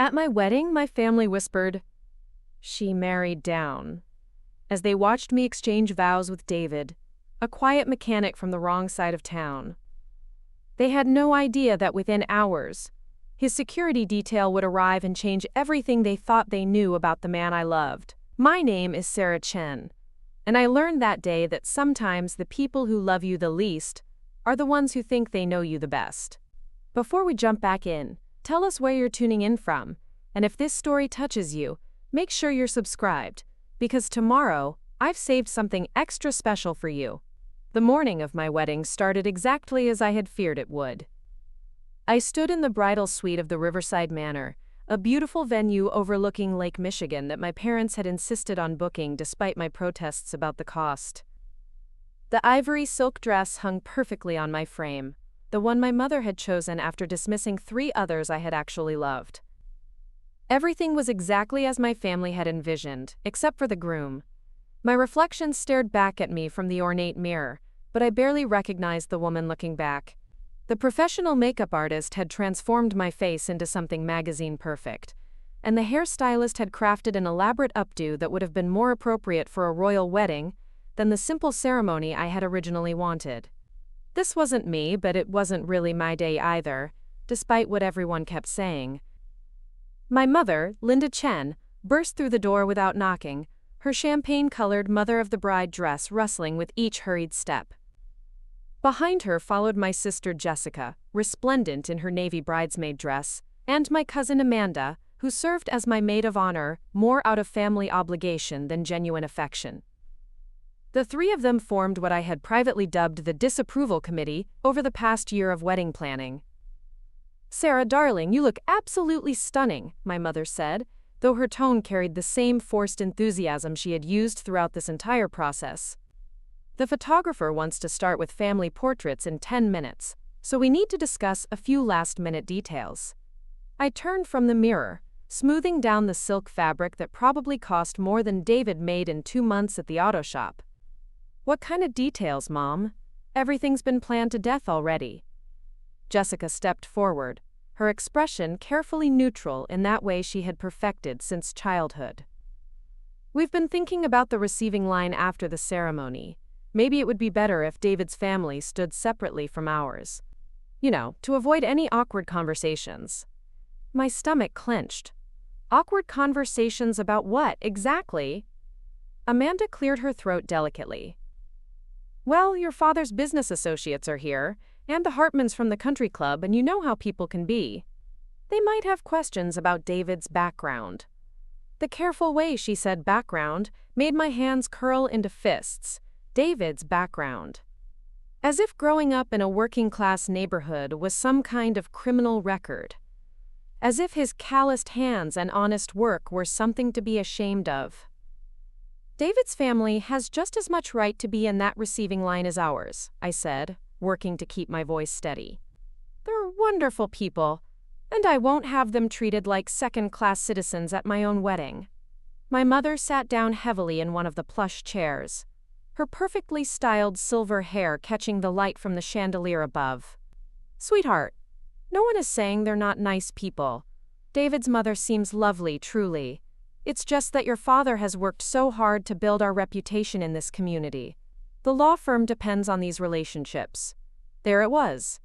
At my wedding, my family whispered, "She married down," as they watched me exchange vows with David, a quiet mechanic from the wrong side of town. They had no idea that within hours, his security detail would arrive and change everything they thought they knew about the man I loved. My name is Sarah Chen, and I learned that day that sometimes the people who love you the least are the ones who think they know you the best. Before we jump back in, tell us where you're tuning in from, and if this story touches you, make sure you're subscribed, because tomorrow, I've saved something extra special for you. The morning of my wedding started exactly as I had feared it would. I stood in the bridal suite of the Riverside Manor, a beautiful venue overlooking Lake Michigan that my parents had insisted on booking despite my protests about the cost. The ivory silk dress hung perfectly on my frame, the one my mother had chosen after dismissing 3 others I had actually loved. Everything was exactly as my family had envisioned, except for the groom. My reflection stared back at me from the ornate mirror, but I barely recognized the woman looking back. The professional makeup artist had transformed my face into something magazine perfect, and the hairstylist had crafted an elaborate updo that would have been more appropriate for a royal wedding than the simple ceremony I had originally wanted. This wasn't me, but it wasn't really my day either, despite what everyone kept saying. My mother, Linda Chen, burst through the door without knocking, her champagne-colored mother-of-the-bride dress rustling with each hurried step. Behind her followed my sister Jessica, resplendent in her navy bridesmaid dress, and my cousin Amanda, who served as my maid of honor, more out of family obligation than genuine affection. The 3 of them formed what I had privately dubbed the disapproval committee over the past year of wedding planning. "Sarah, darling, you look absolutely stunning," my mother said, though her tone carried the same forced enthusiasm she had used throughout this entire process. "The photographer wants to start with family portraits in 10 minutes, so we need to discuss a few last-minute details." I turned from the mirror, smoothing down the silk fabric that probably cost more than David made in 2 months at the auto shop. "What kind of details, Mom? Everything's been planned to death already." Jessica stepped forward, her expression carefully neutral in that way she had perfected since childhood. "We've been thinking about the receiving line after the ceremony. Maybe it would be better if David's family stood separately from ours. You know, to avoid any awkward conversations." My stomach clenched. Awkward conversations about what, exactly? Amanda cleared her throat delicately. "Well, your father's business associates are here, and the Hartmans from the country club, and you know how people can be. They might have questions about David's background." The careful way she said background made my hands curl into fists. David's background. As if growing up in a working-class neighborhood was some kind of criminal record. As if his calloused hands and honest work were something to be ashamed of. "David's family has just as much right to be in that receiving line as ours," I said, working to keep my voice steady. "They're wonderful people, and I won't have them treated like second-class citizens at my own wedding." My mother sat down heavily in one of the plush chairs, her perfectly styled silver hair catching the light from the chandelier above. "Sweetheart, no one is saying they're not nice people. David's mother seems lovely, truly. It's just that your father has worked so hard to build our reputation in this community. The law firm depends on these relationships." There it was.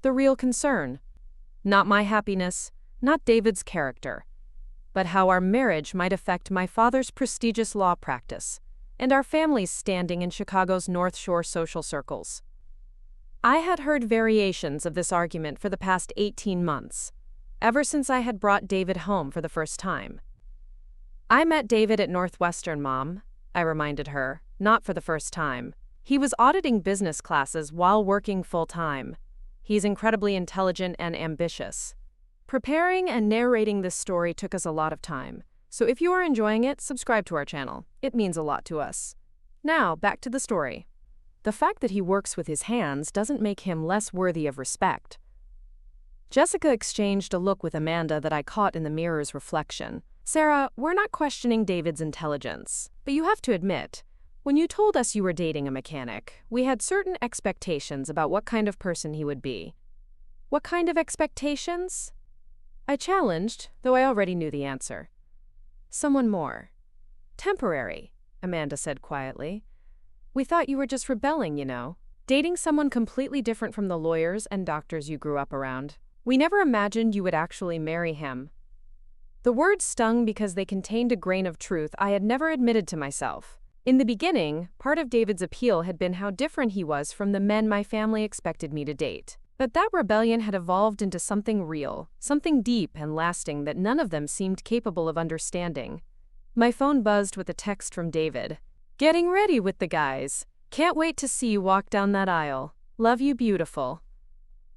The real concern. Not my happiness, not David's character, but how our marriage might affect my father's prestigious law practice and our family's standing in Chicago's North Shore social circles. I had heard variations of this argument for the past 18 months, ever since I had brought David home for the first time. "I met David at Northwestern, Mom," I reminded her, not for the first time. "He was auditing business classes while working full-time. He's incredibly intelligent and ambitious." Preparing and narrating this story took us a lot of time, so if you are enjoying it, subscribe to our channel. It means a lot to us. Now, back to the story. The fact that he works with his hands doesn't make him less worthy of respect. Jessica exchanged a look with Amanda that I caught in the mirror's reflection. "Sarah, we're not questioning David's intelligence, but you have to admit, when you told us you were dating a mechanic, we had certain expectations about what kind of person he would be." "What kind of expectations?" I challenged, though I already knew the answer. Someone more. Temporary, Amanda said quietly. We thought you were just rebelling, you know. Dating someone completely different from the lawyers and doctors you grew up around. We never imagined you would actually marry him. The words stung because they contained a grain of truth I had never admitted to myself. In the beginning, part of David's appeal had been how different he was from the men my family expected me to date. But that rebellion had evolved into something real, something deep and lasting that none of them seemed capable of understanding. My phone buzzed with a text from David. Getting ready with the guys. Can't wait to see you walk down that aisle. Love you, beautiful.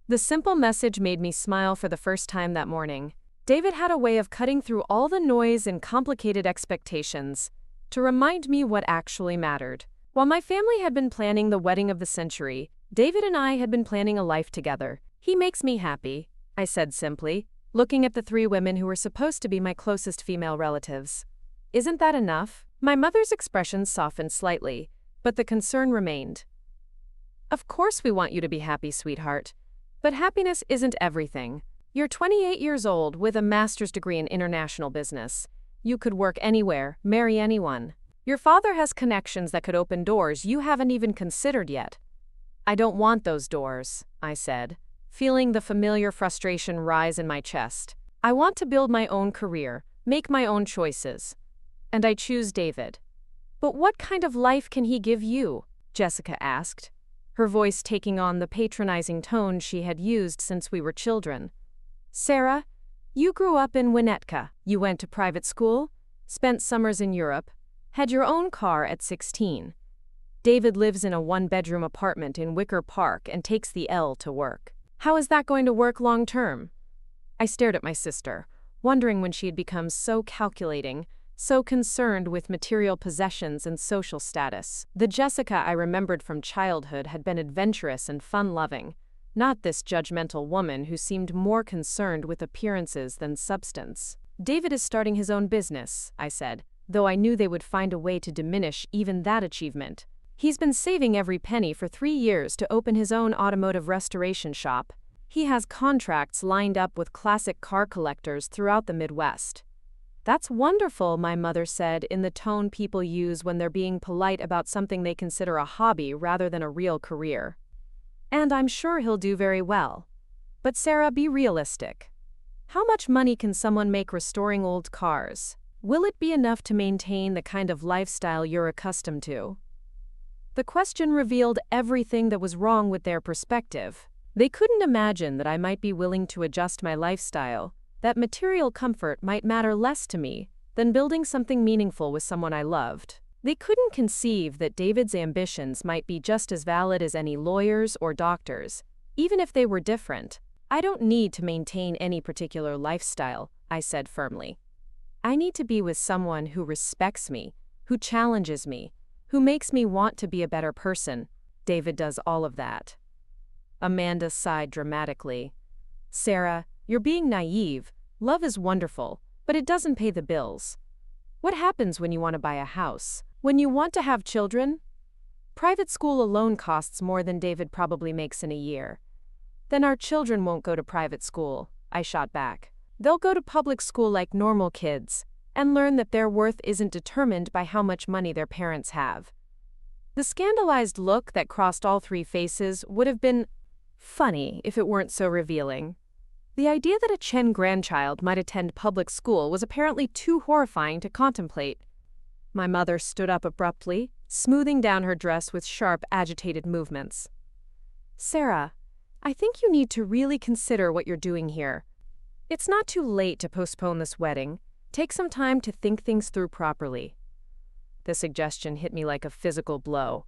The simple message made me smile for the first time that morning. David had a way of cutting through all the noise and complicated expectations to remind me what actually mattered. While my family had been planning the wedding of the century, David and I had been planning a life together. He makes me happy, I said simply, looking at the 3 women who were supposed to be my closest female relatives. Isn't that enough? My mother's expression softened slightly, but the concern remained. Of course we want you to be happy, sweetheart. But happiness isn't everything. You're 28 years old with a master's degree in international business. You could work anywhere, marry anyone. Your father has connections that could open doors you haven't even considered yet. I don't want those doors, I said, feeling the familiar frustration rise in my chest. I want to build my own career, make my own choices. And I choose David. But what kind of life can he give you? Jessica asked, her voice taking on the patronizing tone she had used since we were children. Sarah, you grew up in Winnetka. You went to private school, spent summers in Europe, had your own car at 16. David lives in a 1-bedroom apartment in Wicker Park and takes the L to work. How is that going to work long term? I stared at my sister, wondering when she had become so calculating, so concerned with material possessions and social status. The Jessica I remembered from childhood had been adventurous and fun-loving, not this judgmental woman who seemed more concerned with appearances than substance. David is starting his own business, I said, though I knew they would find a way to diminish even that achievement. He's been saving every penny for 3 years to open his own automotive restoration shop. He has contracts lined up with classic car collectors throughout the Midwest. That's wonderful, my mother said in the tone people use when they're being polite about something they consider a hobby rather than a real career. And I'm sure he'll do very well. But Sarah, be realistic. How much money can someone make restoring old cars? Will it be enough to maintain the kind of lifestyle you're accustomed to? The question revealed everything that was wrong with their perspective. They couldn't imagine that I might be willing to adjust my lifestyle, that material comfort might matter less to me than building something meaningful with someone I loved. They couldn't conceive that David's ambitions might be just as valid as any lawyers or doctors, even if they were different. I don't need to maintain any particular lifestyle, I said firmly. I need to be with someone who respects me, who challenges me, who makes me want to be a better person. David does all of that. Amanda sighed dramatically. Sarah, you're being naive. Love is wonderful, but it doesn't pay the bills. What happens when you want to buy a house? When you want to have children? Private school alone costs more than David probably makes in a year. Then our children won't go to private school, I shot back. They'll go to public school like normal kids, and learn that their worth isn't determined by how much money their parents have. The scandalized look that crossed all 3 faces would have been funny if it weren't so revealing. The idea that a Chen grandchild might attend public school was apparently too horrifying to contemplate. My mother stood up abruptly, smoothing down her dress with sharp, agitated movements. Sarah, I think you need to really consider what you're doing here. It's not too late to postpone this wedding. Take some time to think things through properly. The suggestion hit me like a physical blow.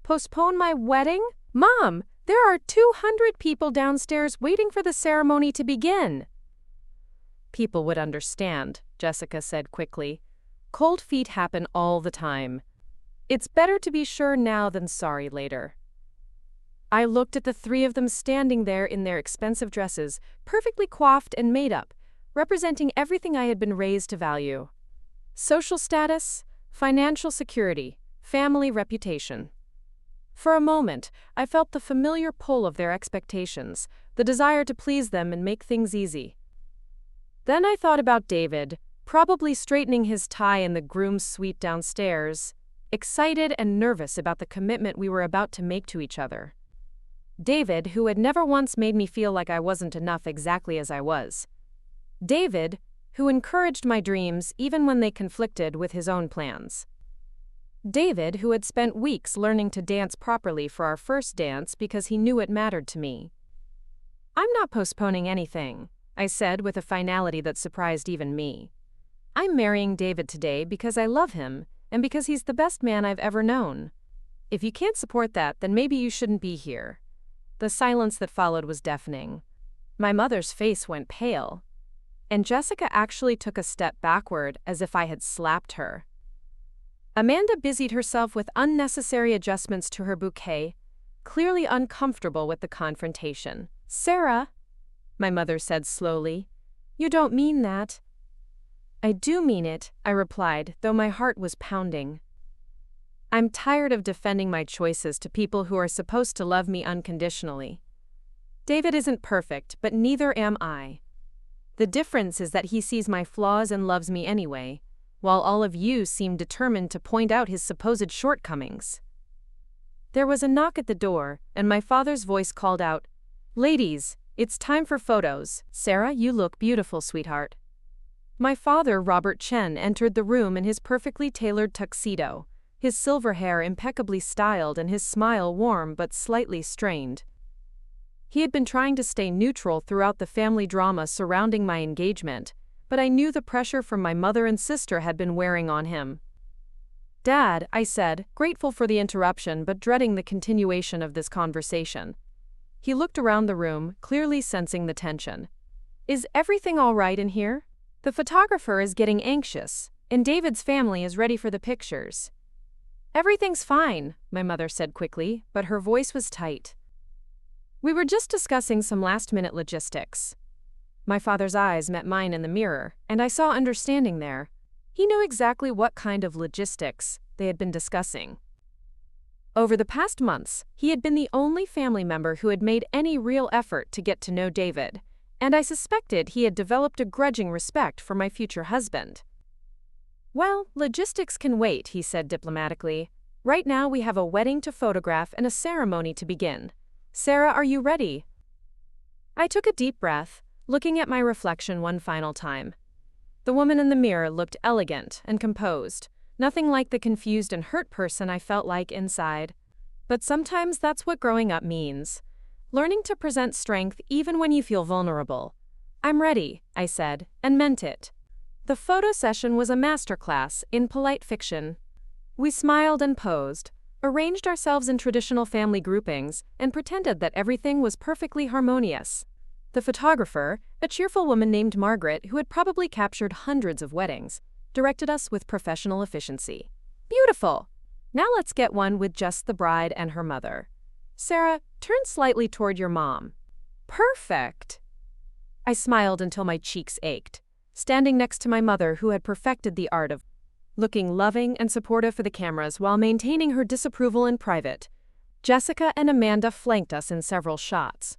Postpone my wedding? Mom, there are 200 people downstairs waiting for the ceremony to begin. People would understand, Jessica said quickly. Cold feet happen all the time. It's better to be sure now than sorry later. I looked at the 3 of them standing there in their expensive dresses, perfectly coiffed and made up, representing everything I had been raised to value. Social status, financial security, family reputation. For a moment, I felt the familiar pull of their expectations, the desire to please them and make things easy. Then I thought about David, probably straightening his tie in the groom's suite downstairs, excited and nervous about the commitment we were about to make to each other. David, who had never once made me feel like I wasn't enough exactly as I was. David, who encouraged my dreams even when they conflicted with his own plans. David, who had spent weeks learning to dance properly for our first dance because he knew it mattered to me. "I'm not postponing anything," I said with a finality that surprised even me. "I'm marrying David today because I love him and because he's the best man I've ever known. If you can't support that, then maybe you shouldn't be here." The silence that followed was deafening. My mother's face went pale, and Jessica actually took a step backward as if I had slapped her. Amanda busied herself with unnecessary adjustments to her bouquet, clearly uncomfortable with the confrontation. "Sarah," my mother said slowly, "you don't mean that." "I do mean it," I replied, though my heart was pounding. I'm tired of defending my choices to people who are supposed to love me unconditionally. David isn't perfect, but neither am I. The difference is that he sees my flaws and loves me anyway, while all of you seem determined to point out his supposed shortcomings. There was a knock at the door, and my father's voice called out, "Ladies, it's time for photos. Sarah, you look beautiful, sweetheart." My father, Robert Chen, entered the room in his perfectly tailored tuxedo, his silver hair impeccably styled and his smile warm but slightly strained. He had been trying to stay neutral throughout the family drama surrounding my engagement, but I knew the pressure from my mother and sister had been wearing on him. "Dad," I said, grateful for the interruption but dreading the continuation of this conversation. He looked around the room, clearly sensing the tension. "Is everything all right in here? The photographer is getting anxious, and David's family is ready for the pictures." "Everything's fine," my mother said quickly, but her voice was tight. "We were just discussing some last-minute logistics." My father's eyes met mine in the mirror, and I saw understanding there. He knew exactly what kind of logistics they had been discussing. Over the past months, he had been the only family member who had made any real effort to get to know David, and I suspected he had developed a grudging respect for my future husband. "Well, logistics can wait," he said diplomatically. "Right now we have a wedding to photograph and a ceremony to begin. Sarah, are you ready?" I took a deep breath, looking at my reflection one final time. The woman in the mirror looked elegant and composed, nothing like the confused and hurt person I felt like inside. But sometimes that's what growing up means. Learning to present strength even when you feel vulnerable. "I'm ready," I said, and meant it. The photo session was a masterclass in polite fiction. We smiled and posed, arranged ourselves in traditional family groupings, and pretended that everything was perfectly harmonious. The photographer, a cheerful woman named Margaret who had probably captured hundreds of weddings, directed us with professional efficiency. "Beautiful! Now let's get one with just the bride and her mother. Sarah, turn slightly toward your mom." "Perfect!" I smiled until my cheeks ached, standing next to my mother who had perfected the art of looking loving and supportive for the cameras while maintaining her disapproval in private. Jessica and Amanda flanked us in several shots,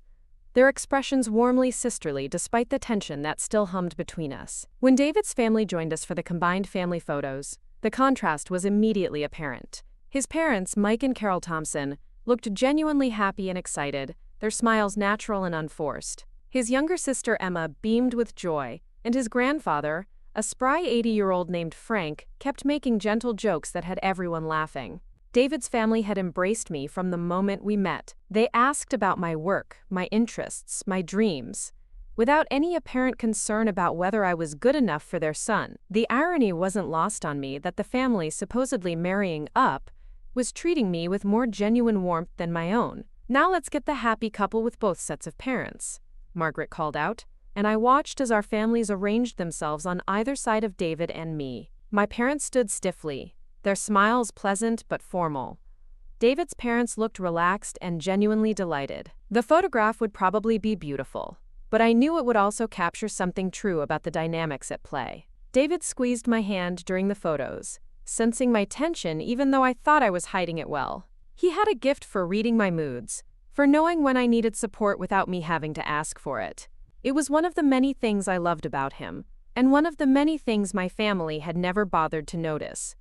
their expressions warmly sisterly despite the tension that still hummed between us. When David's family joined us for the combined family photos, the contrast was immediately apparent. His parents, Mike and Carol Thompson, looked genuinely happy and excited, their smiles natural and unforced. His younger sister Emma beamed with joy, and his grandfather, a spry 80-year-old named Frank, kept making gentle jokes that had everyone laughing. David's family had embraced me from the moment we met. They asked about my work, my interests, my dreams, without any apparent concern about whether I was good enough for their son. The irony wasn't lost on me that the family supposedly marrying up was treating me with more genuine warmth than my own. "Now let's get the happy couple with both sets of parents," Margaret called out, and I watched as our families arranged themselves on either side of David and me. My parents stood stiffly, their smiles pleasant but formal. David's parents looked relaxed and genuinely delighted. The photograph would probably be beautiful, but I knew it would also capture something true about the dynamics at play. David squeezed my hand during the photos, sensing my tension even though I thought I was hiding it well. He had a gift for reading my moods, for knowing when I needed support without me having to ask for it. It was one of the many things I loved about him, and one of the many things my family had never bothered to notice.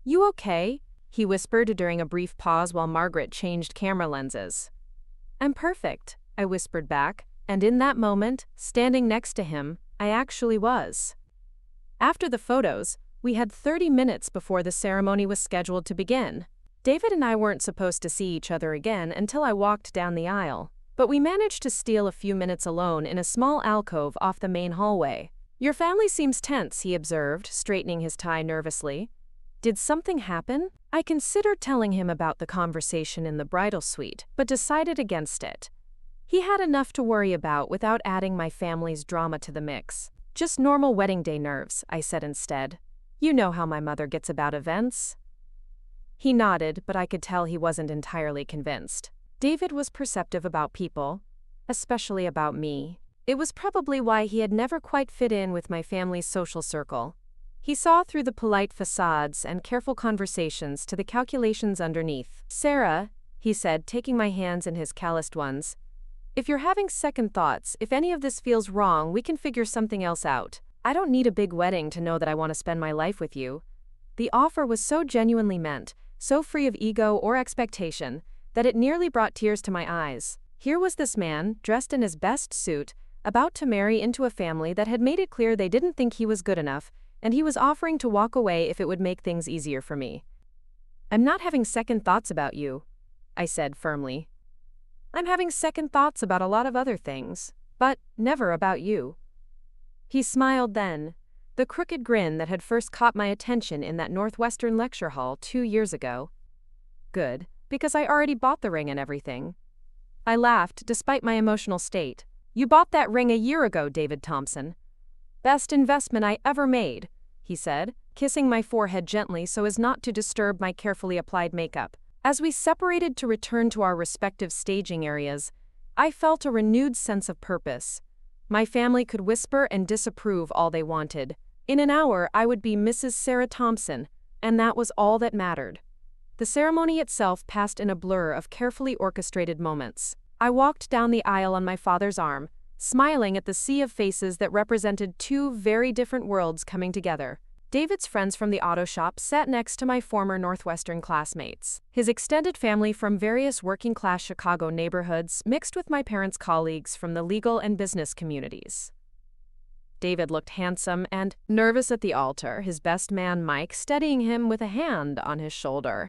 "You okay?" he whispered during a brief pause while Margaret changed camera lenses. "I'm perfect," I whispered back, and in that moment, standing next to him, I actually was. After the photos, we had 30 minutes before the ceremony was scheduled to begin. David and I weren't supposed to see each other again until I walked down the aisle, but we managed to steal a few minutes alone in a small alcove off the main hallway. "Your family seems tense," he observed, straightening his tie nervously. "Did something happen?" I considered telling him about the conversation in the bridal suite, but decided against it. He had enough to worry about without adding my family's drama to the mix. "Just normal wedding day nerves," I said instead. "You know how my mother gets about events." He nodded, but I could tell he wasn't entirely convinced. David was perceptive about people, especially about me. It was probably why he had never quite fit in with my family's social circle. He saw through the polite facades and careful conversations to the calculations underneath. "Sarah," he said, taking my hands in his calloused ones, "if you're having second thoughts, if any of this feels wrong, we can figure something else out. I don't need a big wedding to know that I want to spend my life with you." The offer was so genuinely meant, so free of ego or expectation, that it nearly brought tears to my eyes. Here was this man, dressed in his best suit, about to marry into a family that had made it clear they didn't think he was good enough, and he was offering to walk away if it would make things easier for me. "I'm not having second thoughts about you," I said firmly. "I'm having second thoughts about a lot of other things, but never about you." He smiled then, the crooked grin that had first caught my attention in that Northwestern lecture hall 2 years ago. "Good, because I already bought the ring and everything." I laughed despite my emotional state. "You bought that ring a year ago, David Thompson." "Best investment I ever made," he said, kissing my forehead gently so as not to disturb my carefully applied makeup. As we separated to return to our respective staging areas, I felt a renewed sense of purpose. My family could whisper and disapprove all they wanted. In an hour, I would be Mrs. Sarah Thompson, and that was all that mattered. The ceremony itself passed in a blur of carefully orchestrated moments. I walked down the aisle on my father's arm, smiling at the sea of faces that represented two very different worlds coming together. David's friends from the auto shop sat next to my former Northwestern classmates. His extended family from various working-class Chicago neighborhoods mixed with my parents' colleagues from the legal and business communities. David looked handsome and nervous at the altar, his best man Mike steadying him with a hand on his shoulder.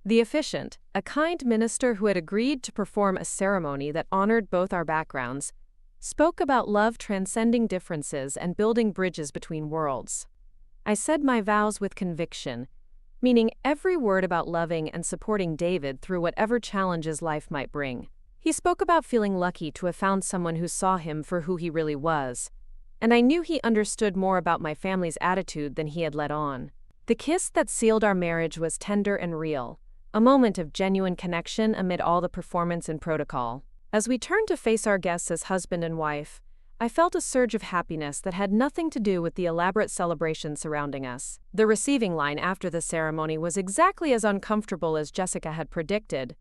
The officiant, a kind minister who had agreed to perform a ceremony that honored both our backgrounds, spoke about love transcending differences and building bridges between worlds. I said my vows with conviction, meaning every word about loving and supporting David through whatever challenges life might bring. He spoke about feeling lucky to have found someone who saw him for who he really was, and I knew he understood more about my family's attitude than he had let on. The kiss that sealed our marriage was tender and real, a moment of genuine connection amid all the performance and protocol. As we turned to face our guests as husband and wife, I felt a surge of happiness that had nothing to do with the elaborate celebration surrounding us. The receiving line after the ceremony was exactly as uncomfortable as Jessica had predicted,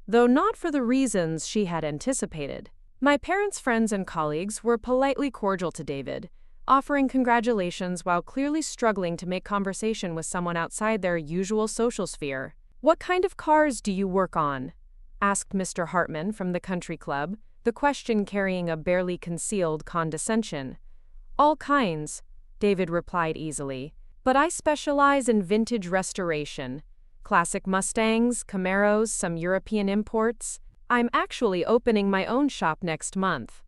though not for the reasons she had anticipated. My parents' friends and colleagues were politely cordial to David, offering congratulations while clearly struggling to make conversation with someone outside their usual social sphere. "What kind of cars do you work on?" asked Mr. Hartman from the country club, the question carrying a barely concealed condescension. "All kinds," David replied easily, "but I specialize in vintage restoration. Classic Mustangs, Camaros, some European imports. I'm actually opening my own shop next month."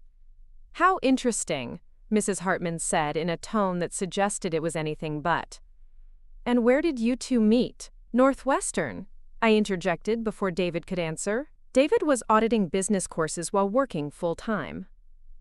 "How interesting," Mrs. Hartman said in a tone that suggested it was anything but. "And where did you two meet?" "Northwestern," I interjected before David could answer. David was auditing business courses while working full-time.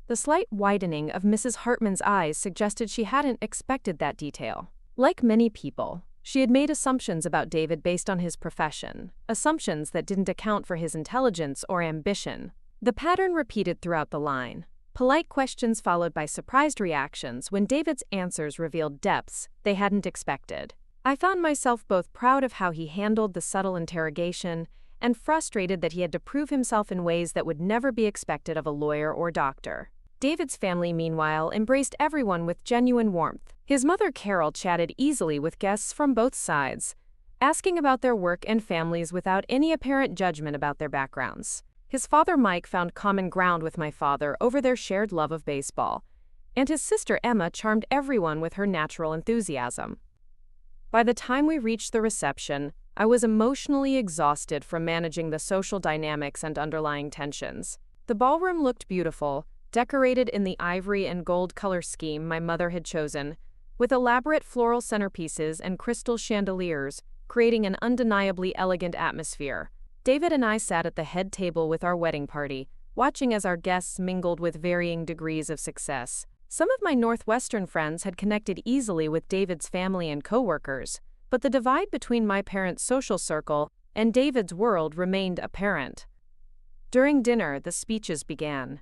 The slight widening of Mrs. Hartman's eyes suggested she hadn't expected that detail. Like many people, she had made assumptions about David based on his profession, assumptions that didn't account for his intelligence or ambition. The pattern repeated throughout the line. Polite questions followed by surprised reactions when David's answers revealed depths they hadn't expected. I found myself both proud of how he handled the subtle interrogation and frustrated that he had to prove himself in ways that would never be expected of a lawyer or doctor. David's family, meanwhile, embraced everyone with genuine warmth. His mother Carol chatted easily with guests from both sides, asking about their work and families without any apparent judgment about their backgrounds. His father Mike found common ground with my father over their shared love of baseball, and his sister Emma charmed everyone with her natural enthusiasm. By the time we reached the reception, I was emotionally exhausted from managing the social dynamics and underlying tensions. The ballroom looked beautiful, decorated in the ivory and gold color scheme my mother had chosen, with elaborate floral centerpieces and crystal chandeliers, creating an undeniably elegant atmosphere. David and I sat at the head table with our wedding party, watching as our guests mingled with varying degrees of success. Some of my Northwestern friends had connected easily with David's family and coworkers, but the divide between my parents' social circle and David's world remained apparent. During dinner, the speeches began.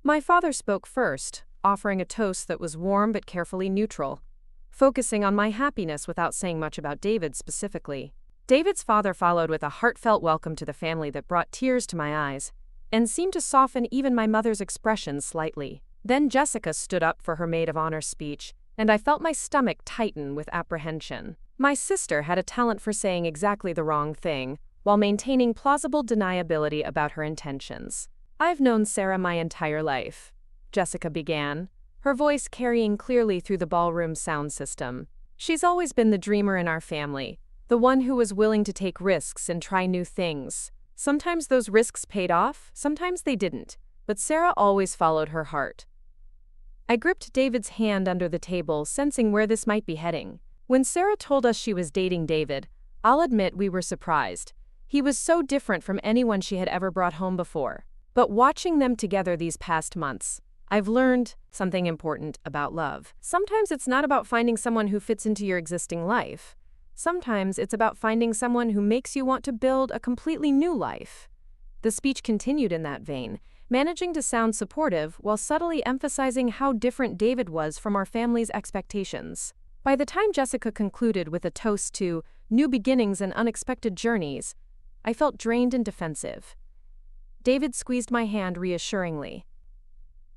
My father spoke first, offering a toast that was warm but carefully neutral, focusing on my happiness without saying much about David specifically. David's father followed with a heartfelt welcome to the family that brought tears to my eyes, and seemed to soften even my mother's expressions slightly. Then Jessica stood up for her maid of honor speech, and I felt my stomach tighten with apprehension. My sister had a talent for saying exactly the wrong thing, while maintaining plausible deniability about her intentions. I've known Sarah my entire life, Jessica began, her voice carrying clearly through the ballroom sound system. She's always been the dreamer in our family, the one who was willing to take risks and try new things. Sometimes those risks paid off, sometimes they didn't, but Sarah always followed her heart. I gripped David's hand under the table, sensing where this might be heading. When Sarah told us she was dating David, I'll admit we were surprised. He was so different from anyone she had ever brought home before. But watching them together these past months, I've learned something important about love. Sometimes it's not about finding someone who fits into your existing life. Sometimes it's about finding someone who makes you want to build a completely new life. The speech continued in that vein, managing to sound supportive while subtly emphasizing how different David was from our family's expectations. By the time Jessica concluded with a toast to new beginnings and unexpected journeys, I felt drained and defensive. David squeezed my hand reassuringly.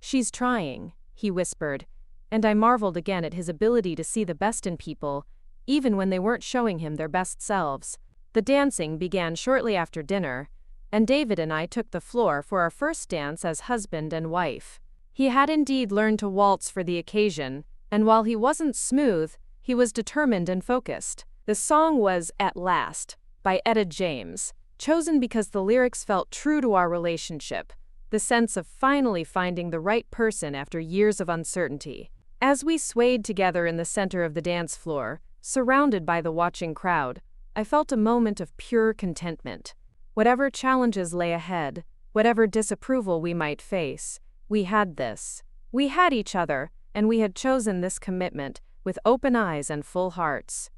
"She's trying," he whispered, and I marveled again at his ability to see the best in people, even when they weren't showing him their best selves. The dancing began shortly after dinner, and David and I took the floor for our first dance as husband and wife. He had indeed learned to waltz for the occasion, and while he wasn't smooth, he was determined and focused. The song was "At Last" by Etta James, chosen because the lyrics felt true to our relationship, the sense of finally finding the right person after years of uncertainty. As we swayed together in the center of the dance floor, surrounded by the watching crowd, I felt a moment of pure contentment. Whatever challenges lay ahead, whatever disapproval we might face, we had this. We had each other, and we had chosen this commitment with open eyes and full hearts.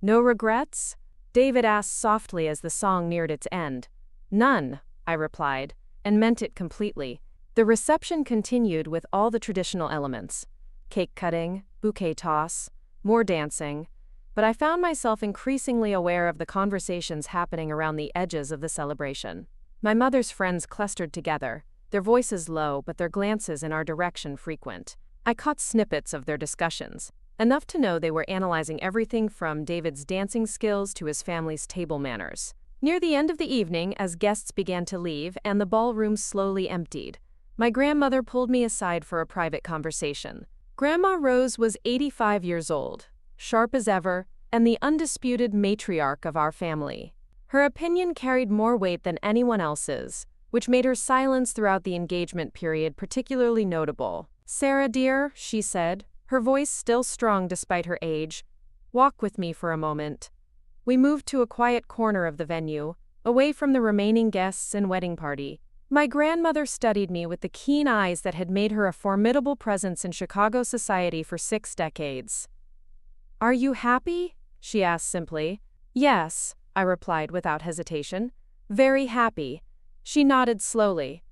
"No regrets?" David asked softly as the song neared its end. "None," I replied, and meant it completely. The reception continued with all the traditional elements: cake cutting, bouquet toss, more dancing, but I found myself increasingly aware of the conversations happening around the edges of the celebration. My mother's friends clustered together, their voices low but their glances in our direction frequent. I caught snippets of their discussions, enough to know they were analyzing everything from David's dancing skills to his family's table manners. Near the end of the evening, as guests began to leave and the ballroom slowly emptied, my grandmother pulled me aside for a private conversation. Grandma Rose was 85 years old, sharp as ever, and the undisputed matriarch of our family. Her opinion carried more weight than anyone else's, which made her silence throughout the engagement period particularly notable. "Sarah, dear," she said, her voice still strong despite her age, "walk with me for a moment." We moved to a quiet corner of the venue, away from the remaining guests and wedding party. My grandmother studied me with the keen eyes that had made her a formidable presence in Chicago society for 6 decades. "Are you happy?" she asked simply. "Yes," I replied without hesitation. "Very happy." She nodded slowly.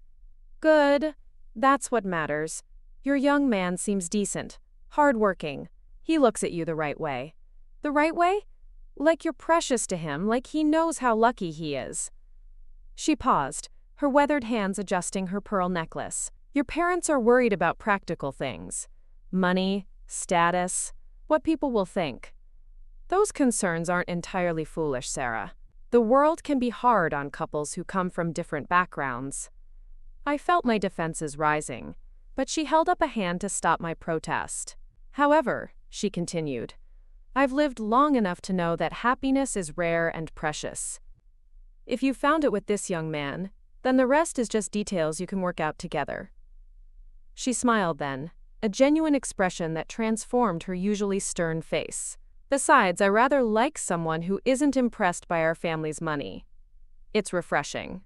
"Good. That's what matters. Your young man seems decent, hardworking. He looks at you the right way." "The right way?" "Like you're precious to him, like he knows how lucky he is." She paused, her weathered hands adjusting her pearl necklace. Your parents are worried about practical things. Money, status, what people will think. Those concerns aren't entirely foolish, Sarah. The world can be hard on couples who come from different backgrounds. I felt my defenses rising, but she held up a hand to stop my protest. However, she continued, I've lived long enough to know that happiness is rare and precious. If you found it with this young man, then the rest is just details you can work out together. She smiled then, a genuine expression that transformed her usually stern face. Besides, I rather like someone who isn't impressed by our family's money. It's refreshing.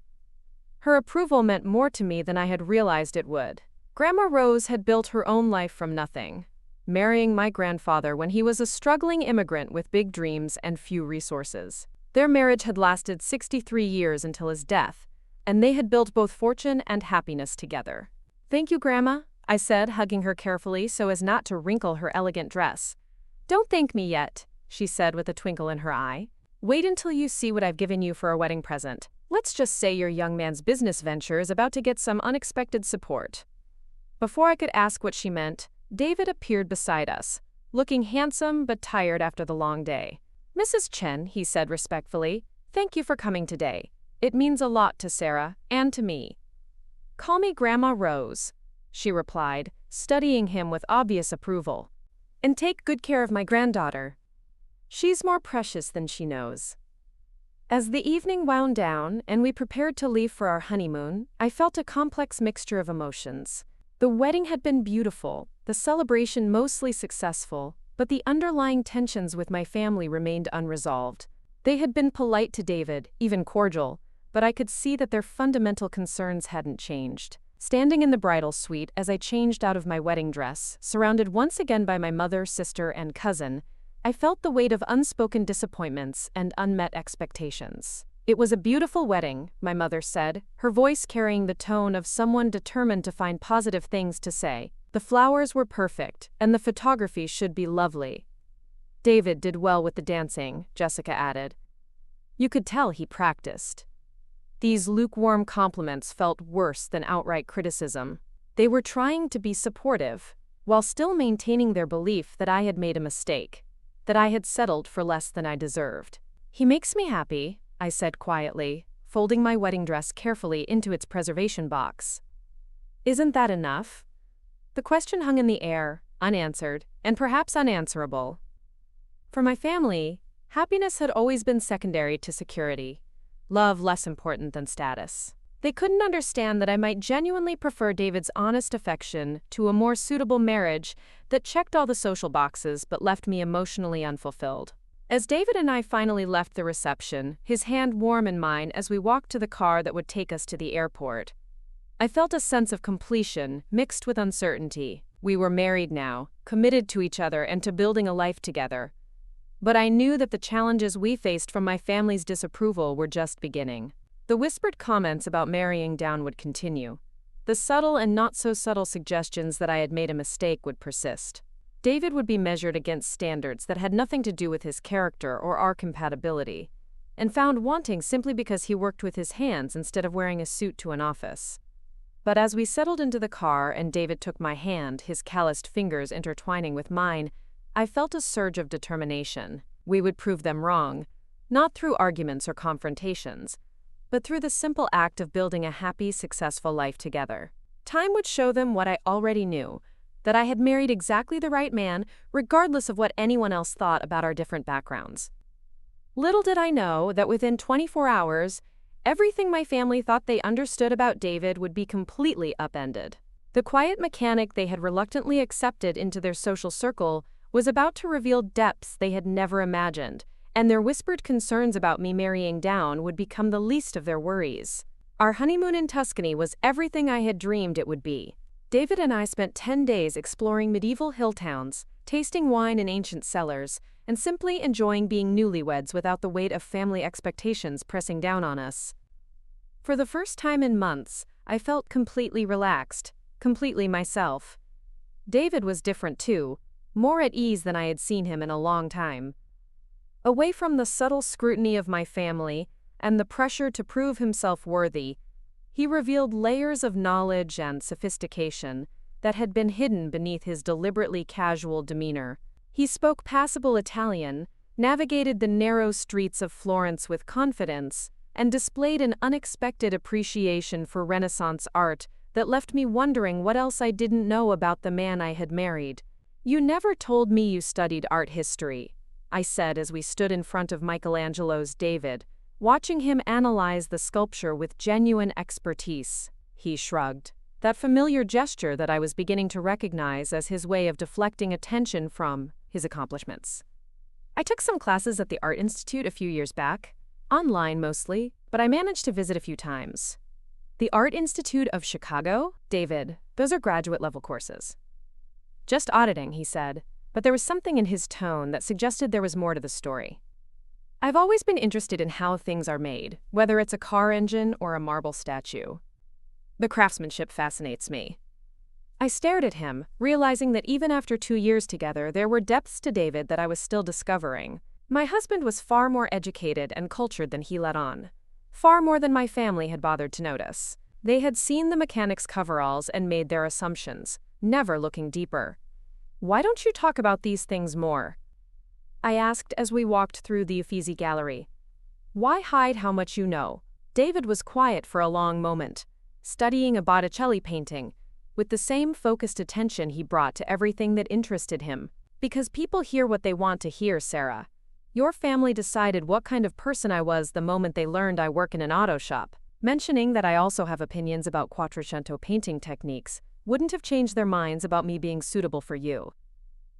Her approval meant more to me than I had realized it would. Grandma Rose had built her own life from nothing, marrying my grandfather when he was a struggling immigrant with big dreams and few resources. Their marriage had lasted 63 years until his death, and they had built both fortune and happiness together. Thank you, Grandma, I said, hugging her carefully so as not to wrinkle her elegant dress. Don't thank me yet, she said with a twinkle in her eye. Wait until you see what I've given you for a wedding present. Let's just say your young man's business venture is about to get some unexpected support. Before I could ask what she meant, David appeared beside us, looking handsome but tired after the long day. Mrs. Chen, he said respectfully, thank you for coming today. It means a lot to Sarah and to me. Call me Grandma Rose, she replied, studying him with obvious approval. And take good care of my granddaughter. She's more precious than she knows. As the evening wound down and we prepared to leave for our honeymoon, I felt a complex mixture of emotions. The wedding had been beautiful, the celebration mostly successful, but the underlying tensions with my family remained unresolved. They had been polite to David, even cordial, but I could see that their fundamental concerns hadn't changed. Standing in the bridal suite as I changed out of my wedding dress, surrounded once again by my mother, sister, and cousin, I felt the weight of unspoken disappointments and unmet expectations. It was a beautiful wedding, my mother said, her voice carrying the tone of someone determined to find positive things to say. The flowers were perfect, and the photography should be lovely. David did well with the dancing, Jessica added. You could tell he practiced. These lukewarm compliments felt worse than outright criticism. They were trying to be supportive, while still maintaining their belief that I had made a mistake, that I had settled for less than I deserved. He makes me happy, I said quietly, folding my wedding dress carefully into its preservation box. Isn't that enough? The question hung in the air, unanswered, and perhaps unanswerable. For my family, happiness had always been secondary to security. Love less important than status. They couldn't understand that I might genuinely prefer David's honest affection to a more suitable marriage that checked all the social boxes but left me emotionally unfulfilled. As David and I finally left the reception, his hand warm in mine as we walked to the car that would take us to the airport, I felt a sense of completion mixed with uncertainty. We were married now, committed to each other and to building a life together. But I knew that the challenges we faced from my family's disapproval were just beginning. The whispered comments about marrying down would continue. The subtle and not-so-subtle suggestions that I had made a mistake would persist. David would be measured against standards that had nothing to do with his character or our compatibility, and found wanting simply because he worked with his hands instead of wearing a suit to an office. But as we settled into the car and David took my hand, his calloused fingers intertwining with mine, I felt a surge of determination. We would prove them wrong, not through arguments or confrontations, but through the simple act of building a happy, successful life together. Time would show them what I already knew, that I had married exactly the right man, regardless of what anyone else thought about our different backgrounds. Little did I know that within 24 hours, everything my family thought they understood about David would be completely upended. The quiet mechanic they had reluctantly accepted into their social circle was about to reveal depths they had never imagined, and their whispered concerns about me marrying down would become the least of their worries. Our honeymoon in Tuscany was everything I had dreamed it would be. David and I spent 10 days exploring medieval hill towns, tasting wine in ancient cellars, and simply enjoying being newlyweds without the weight of family expectations pressing down on us. For the first time in months, I felt completely relaxed, completely myself. David was different too, more at ease than I had seen him in a long time. Away from the subtle scrutiny of my family and the pressure to prove himself worthy, He revealed layers of knowledge and sophistication that had been hidden beneath his deliberately casual demeanor. He spoke passable Italian, navigated the narrow streets of Florence with confidence, and displayed an unexpected appreciation for Renaissance art that left me wondering what else I didn't know about the man I had married. "You never told me you studied art history," I said as we stood in front of Michelangelo's David, watching him analyze the sculpture with genuine expertise. He shrugged, that familiar gesture that I was beginning to recognize as his way of deflecting attention from his accomplishments. "I took some classes at the Art Institute a few years back, online mostly, but I managed to visit a few times." "The Art Institute of Chicago?" "David, those are graduate-level courses." "Just auditing," he said, but there was something in his tone that suggested there was more to the story. "I've always been interested in how things are made, whether it's a car engine or a marble statue. The craftsmanship fascinates me." I stared at him, realizing that even after 2 years together, there were depths to David that I was still discovering. My husband was far more educated and cultured than he let on. Far more than my family had bothered to notice. They had seen the mechanics' coveralls and made their assumptions, never looking deeper. "Why don't you talk about these things more?" I asked as we walked through the Uffizi Gallery. "Why hide how much you know?" David was quiet for a long moment, studying a Botticelli painting, with the same focused attention he brought to everything that interested him. "Because people hear what they want to hear, Sarah. Your family decided what kind of person I was the moment they learned I work in an auto shop. Mentioning that I also have opinions about Quattrocento painting techniques wouldn't have changed their minds about me being suitable for you."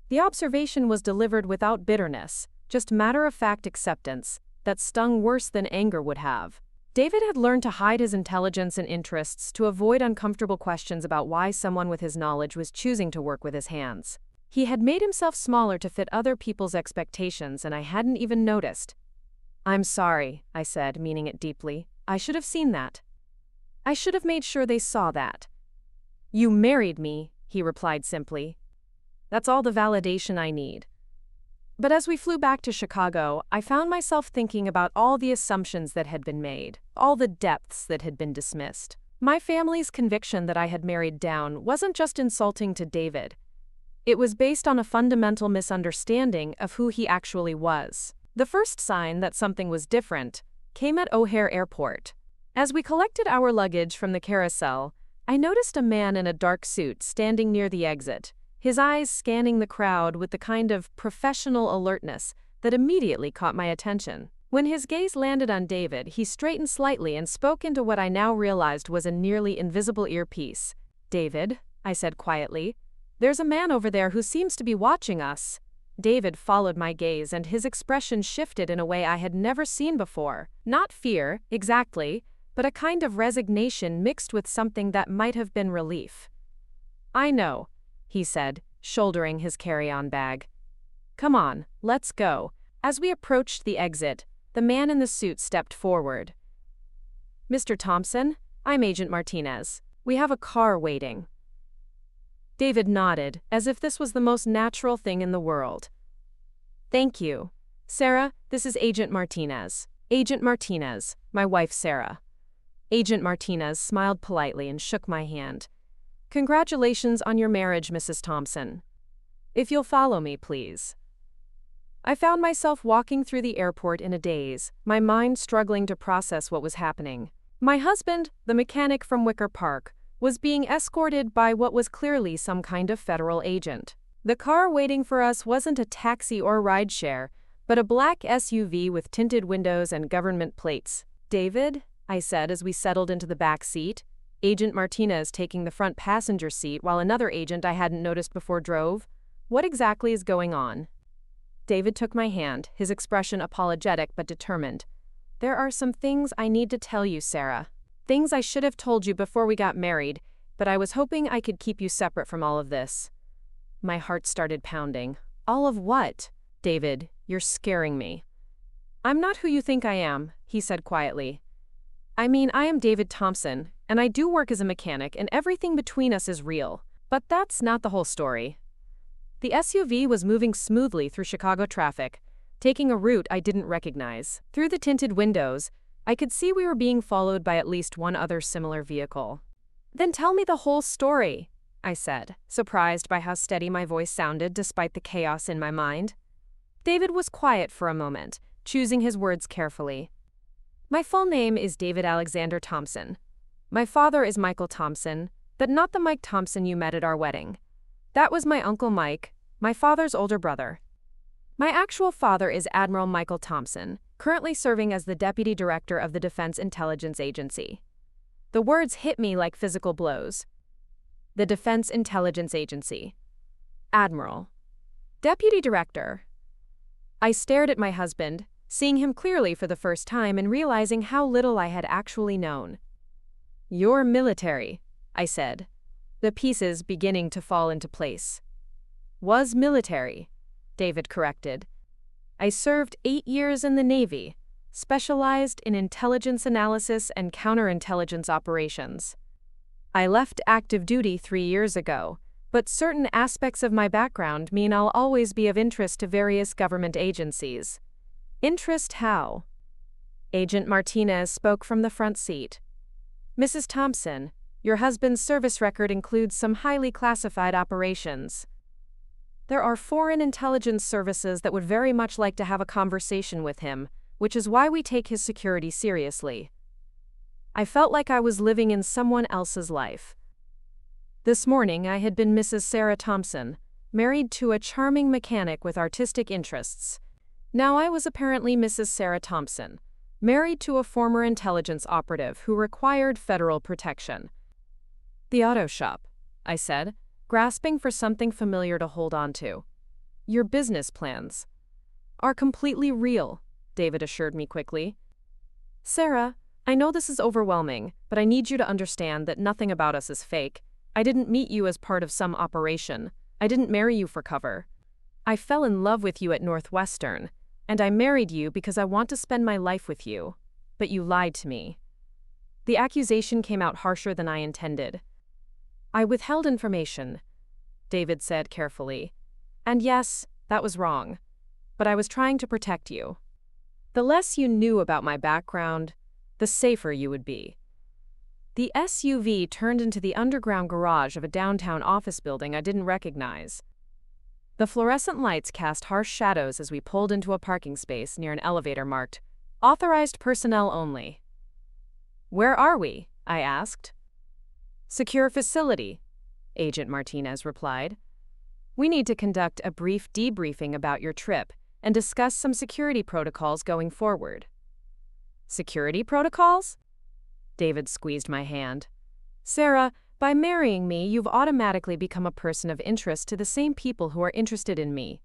The observation was delivered without bitterness, just matter-of-fact acceptance that stung worse than anger would have. David had learned to hide his intelligence and interests to avoid uncomfortable questions about why someone with his knowledge was choosing to work with his hands. He had made himself smaller to fit other people's expectations, and I hadn't even noticed. "I'm sorry," I said, meaning it deeply. "I should have seen that. I should have made sure they saw that." "You married me," he replied simply. "That's all the validation I need." But as we flew back to Chicago, I found myself thinking about all the assumptions that had been made, all the depths that had been dismissed. My family's conviction that I had married down wasn't just insulting to David. It was based on a fundamental misunderstanding of who he actually was. The first sign that something was different came at O'Hare Airport. As we collected our luggage from the carousel, I noticed a man in a dark suit standing near the exit, his eyes scanning the crowd with the kind of professional alertness that immediately caught my attention. When his gaze landed on David, he straightened slightly and spoke into what I now realized was a nearly invisible earpiece. "David," I said quietly, "there's a man over there who seems to be watching us." David followed my gaze, and his expression shifted in a way I had never seen before. Not fear, exactly, but a kind of resignation mixed with something that might have been relief. "I know," he said, shouldering his carry-on bag. "Come on, let's go." As we approached the exit, the man in the suit stepped forward. "Mr. Thompson, I'm Agent Martinez. We have a car waiting." David nodded, as if this was the most natural thing in the world. "Thank you. Sarah, this is Agent Martinez. Agent Martinez, my wife Sarah." Agent Martinez smiled politely and shook my hand. "Congratulations on your marriage, Mrs. Thompson. If you'll follow me, please." I found myself walking through the airport in a daze, my mind struggling to process what was happening. My husband, the mechanic from Wicker Park, was being escorted by what was clearly some kind of federal agent. The car waiting for us wasn't a taxi or rideshare, but a black SUV with tinted windows and government plates. "David," I said as we settled into the back seat, Agent Martinez taking the front passenger seat while another agent I hadn't noticed before drove. "What exactly is going on?" David took my hand, his expression apologetic but determined. "There are some things I need to tell you, Sarah. Things I should have told you before we got married, but I was hoping I could keep you separate from all of this." My heart started pounding. "All of what?" "David, you're scaring me." "I'm not who you think I am," he said quietly. "I mean, I am David Thompson, and I do work as a mechanic, and everything between us is real. But that's not the whole story." The SUV was moving smoothly through Chicago traffic, taking a route I didn't recognize. Through the tinted windows, I could see we were being followed by at least one other similar vehicle. "Then tell me the whole story," I said, surprised by how steady my voice sounded despite the chaos in my mind. David was quiet for a moment, choosing his words carefully. "My full name is David Alexander Thompson. My father is Michael Thompson, but not the Mike Thompson you met at our wedding. That was my Uncle Mike, my father's older brother. My actual father is Admiral Michael Thompson, currently serving as the Deputy Director of the Defense Intelligence Agency." The words hit me like physical blows. The Defense Intelligence Agency. Admiral. Deputy Director. I stared at my husband, seeing him clearly for the first time and realizing how little I had actually known. "You're military," I said, the pieces beginning to fall into place. "Was military," David corrected. "I served 8 years in the Navy, specialized in intelligence analysis and counterintelligence operations. I left active duty 3 years ago, but certain aspects of my background mean I'll always be of interest to various government agencies." "Interest how?" Agent Martinez spoke from the front seat. "Mrs. Thompson, your husband's service record includes some highly classified operations. There are foreign intelligence services that would very much like to have a conversation with him, which is why we take his security seriously." I felt like I was living in someone else's life. This morning I had been Mrs. Sarah Thompson, married to a charming mechanic with artistic interests. Now I was apparently Mrs. Sarah Thompson, married to a former intelligence operative who required federal protection. "The auto shop," I said, grasping for something familiar to hold on to. "Your business plans are completely real," David assured me quickly. "Sarah, I know this is overwhelming, but I need you to understand that nothing about us is fake. I didn't meet you as part of some operation. I didn't marry you for cover. I fell in love with you at Northwestern, and I married you because I want to spend my life with you. But you lied to me." The accusation came out harsher than I intended. "I withheld information," David said carefully. "And yes, that was wrong. But I was trying to protect you. The less you knew about my background, the safer you would be." The SUV turned into the underground garage of a downtown office building I didn't recognize. The fluorescent lights cast harsh shadows as we pulled into a parking space near an elevator marked, "Authorized personnel only." "Where are we?" I asked. "Secure facility," Agent Martinez replied. "We need to conduct a brief debriefing about your trip and discuss some security protocols going forward." "Security protocols?" David squeezed my hand. "Sarah, by marrying me, you've automatically become a person of interest to the same people who are interested in me.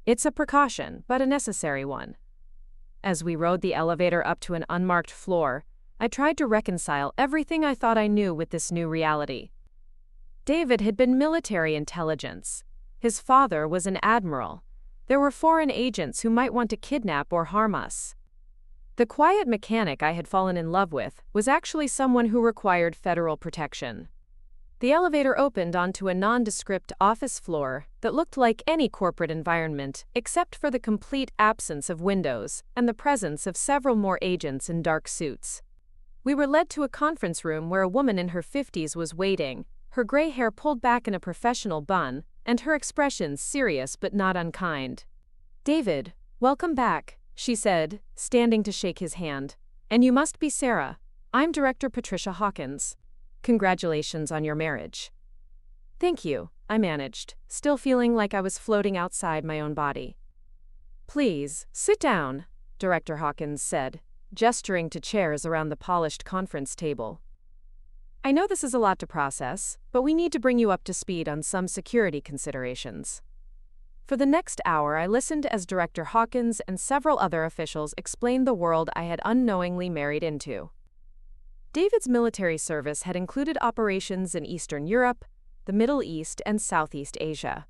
It's a precaution, but a necessary one." As we rode the elevator up to an unmarked floor, I tried to reconcile everything I thought I knew with this new reality. David had been military intelligence. His father was an admiral. There were foreign agents who might want to kidnap or harm us. The quiet mechanic I had fallen in love with was actually someone who required federal protection. The elevator opened onto a nondescript office floor that looked like any corporate environment except for the complete absence of windows and the presence of several more agents in dark suits. We were led to a conference room where a woman in her 50s was waiting, her gray hair pulled back in a professional bun, and her expression serious but not unkind. "David, welcome back," she said, standing to shake his hand. "And you must be Sarah. I'm Director Patricia Hawkins. Congratulations on your marriage." "Thank you," I managed, still feeling like I was floating outside my own body. "Please, sit down," Director Hawkins said, gesturing to chairs around the polished conference table. "I know this is a lot to process, but we need to bring you up to speed on some security considerations." For the next hour, I listened as Director Hawkins and several other officials explained the world I had unknowingly married into. David's military service had included operations in Eastern Europe, the Middle East, and Southeast Asia.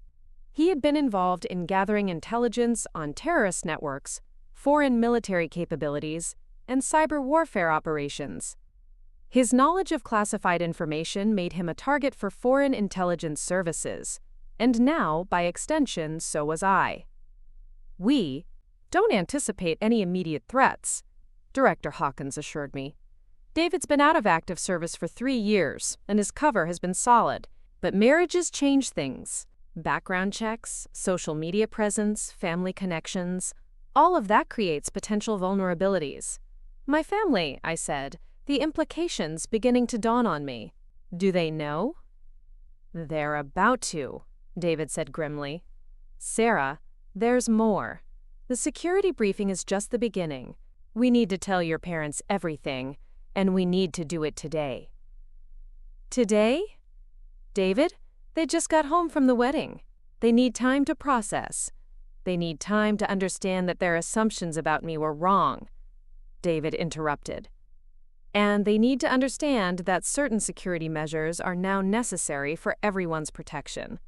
He had been involved in gathering intelligence on terrorist networks, foreign military capabilities, and cyber warfare operations. His knowledge of classified information made him a target for foreign intelligence services, and now, by extension, so was I. "We don't anticipate any immediate threats," Director Hawkins assured me. David's been out of active service for 3 years, and his cover has been solid. But marriages change things. Background checks, social media presence, family connections, all of that creates potential vulnerabilities. My family, I said, the implications beginning to dawn on me. Do they know? They're about to, David said grimly. Sarah, there's more. The security briefing is just the beginning. We need to tell your parents everything, and we need to do it today. Today? David, they just got home from the wedding. They need time to process. They need time to understand that their assumptions about me were wrong. David interrupted. And they need to understand that certain security measures are now necessary for everyone's protection.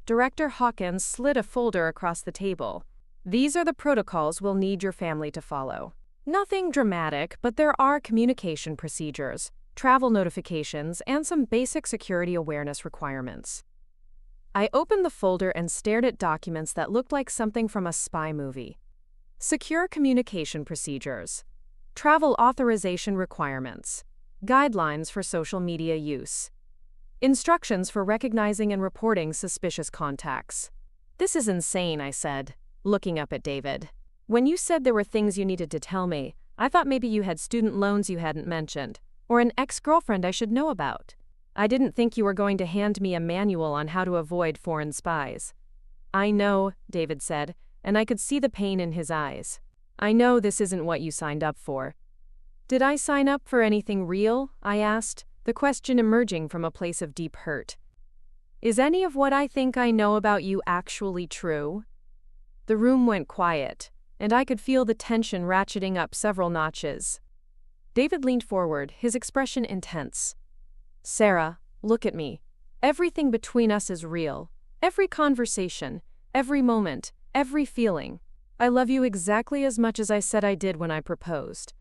Director Hawkins slid a folder across the table. These are the protocols we'll need your family to follow. Nothing dramatic, but there are communication procedures, travel notifications, and some basic security awareness requirements. I opened the folder and stared at documents that looked like something from a spy movie. Secure communication procedures, travel authorization requirements, guidelines for social media use, instructions for recognizing and reporting suspicious contacts. This is insane, I said, looking up at David. When you said there were things you needed to tell me, I thought maybe you had student loans you hadn't mentioned, or an ex-girlfriend I should know about. I didn't think you were going to hand me a manual on how to avoid foreign spies. I know, David said, and I could see the pain in his eyes. I know this isn't what you signed up for. Did I sign up for anything real? I asked, the question emerging from a place of deep hurt. Is any of what I think I know about you actually true? The room went quiet, and I could feel the tension ratcheting up several notches. David leaned forward, his expression intense. Sarah, look at me. Everything between us is real. Every conversation, every moment, every feeling. I love you exactly as much as I said I did when I proposed.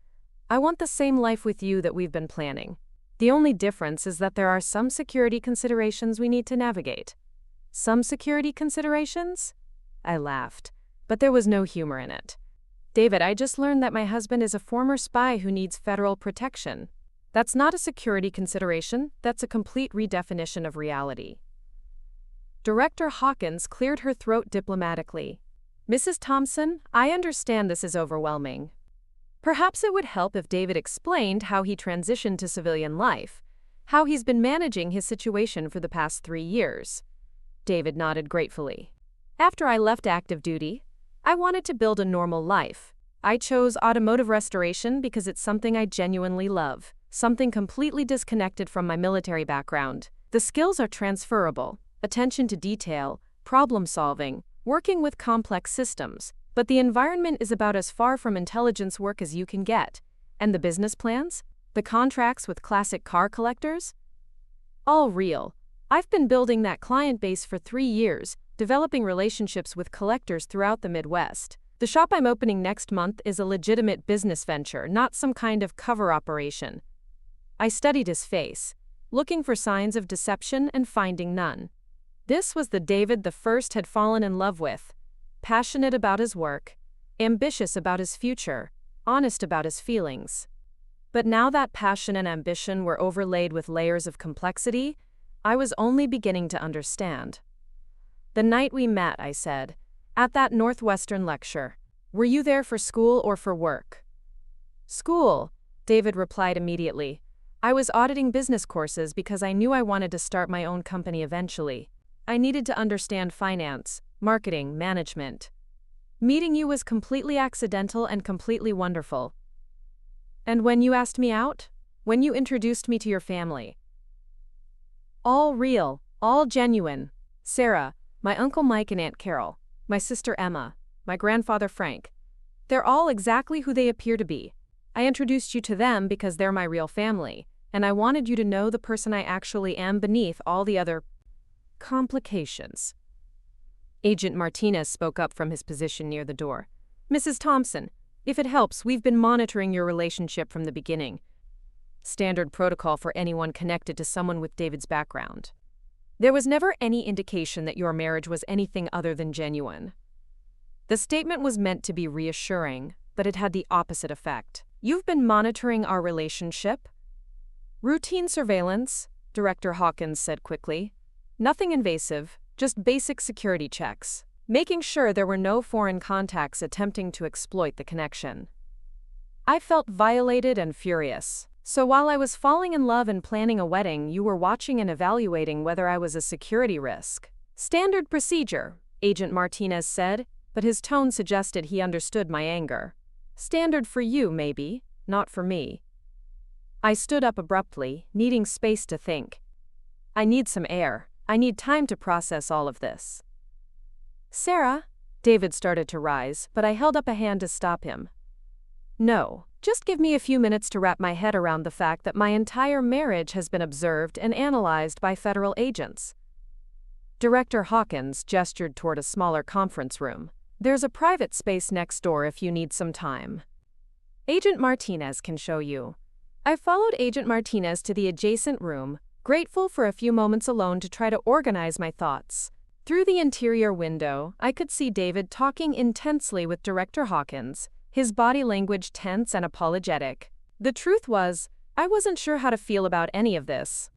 I want the same life with you that we've been planning. The only difference is that there are some security considerations we need to navigate. Some security considerations? I laughed, but there was no humor in it. David, I just learned that my husband is a former spy who needs federal protection. That's not a security consideration, that's a complete redefinition of reality. Director Hawkins cleared her throat diplomatically. Mrs. Thompson, I understand this is overwhelming. Perhaps it would help if David explained how he transitioned to civilian life, how he's been managing his situation for the past 3 years. David nodded gratefully. After I left active duty, I wanted to build a normal life. I chose automotive restoration because it's something I genuinely love, something completely disconnected from my military background. The skills are transferable: attention to detail, problem solving, working with complex systems. But the environment is about as far from intelligence work as you can get. And the business plans? The contracts with classic car collectors? All real. I've been building that client base for 3 years, developing relationships with collectors throughout the Midwest. The shop I'm opening next month is a legitimate business venture, not some kind of cover operation. I studied his face, looking for signs of deception and finding none. This was the David the First had fallen in love with. Passionate about his work, ambitious about his future, honest about his feelings. But now that passion and ambition were overlaid with layers of complexity, I was only beginning to understand. The night we met, I said, at that Northwestern lecture, were you there for school or for work? School, David replied immediately. I was auditing business courses because I knew I wanted to start my own company eventually. I needed to understand finance, marketing, management. Meeting you was completely accidental and completely wonderful. And when you asked me out? When you introduced me to your family? All real, all genuine. Sarah, my Uncle Mike and Aunt Carol, my sister Emma, my grandfather Frank. They're all exactly who they appear to be. I introduced you to them because they're my real family, and I wanted you to know the person I actually am beneath all the other complications. Agent Martinez spoke up from his position near the door. Mrs. Thompson, if it helps, we've been monitoring your relationship from the beginning. Standard protocol for anyone connected to someone with David's background. There was never any indication that your marriage was anything other than genuine. The statement was meant to be reassuring, but it had the opposite effect. You've been monitoring our relationship? Routine surveillance, Director Hawkins said quickly. Nothing invasive, just basic security checks, making sure there were no foreign contacts attempting to exploit the connection. I felt violated and furious. So while I was falling in love and planning a wedding, you were watching and evaluating whether I was a security risk. Standard procedure, Agent Martinez said, but his tone suggested he understood my anger. Standard for you, maybe, not for me. I stood up abruptly, needing space to think. I need some air. I need time to process all of this. Sarah, David started to rise, but I held up a hand to stop him. No, just give me a few minutes to wrap my head around the fact that my entire marriage has been observed and analyzed by federal agents. Director Hawkins gestured toward a smaller conference room. There's a private space next door if you need some time. Agent Martinez can show you. I followed Agent Martinez to the adjacent room, grateful for a few moments alone to try to organize my thoughts. Through the interior window, I could see David talking intensely with Director Hawkins, his body language tense and apologetic. The truth was, I wasn't sure how to feel about any of this.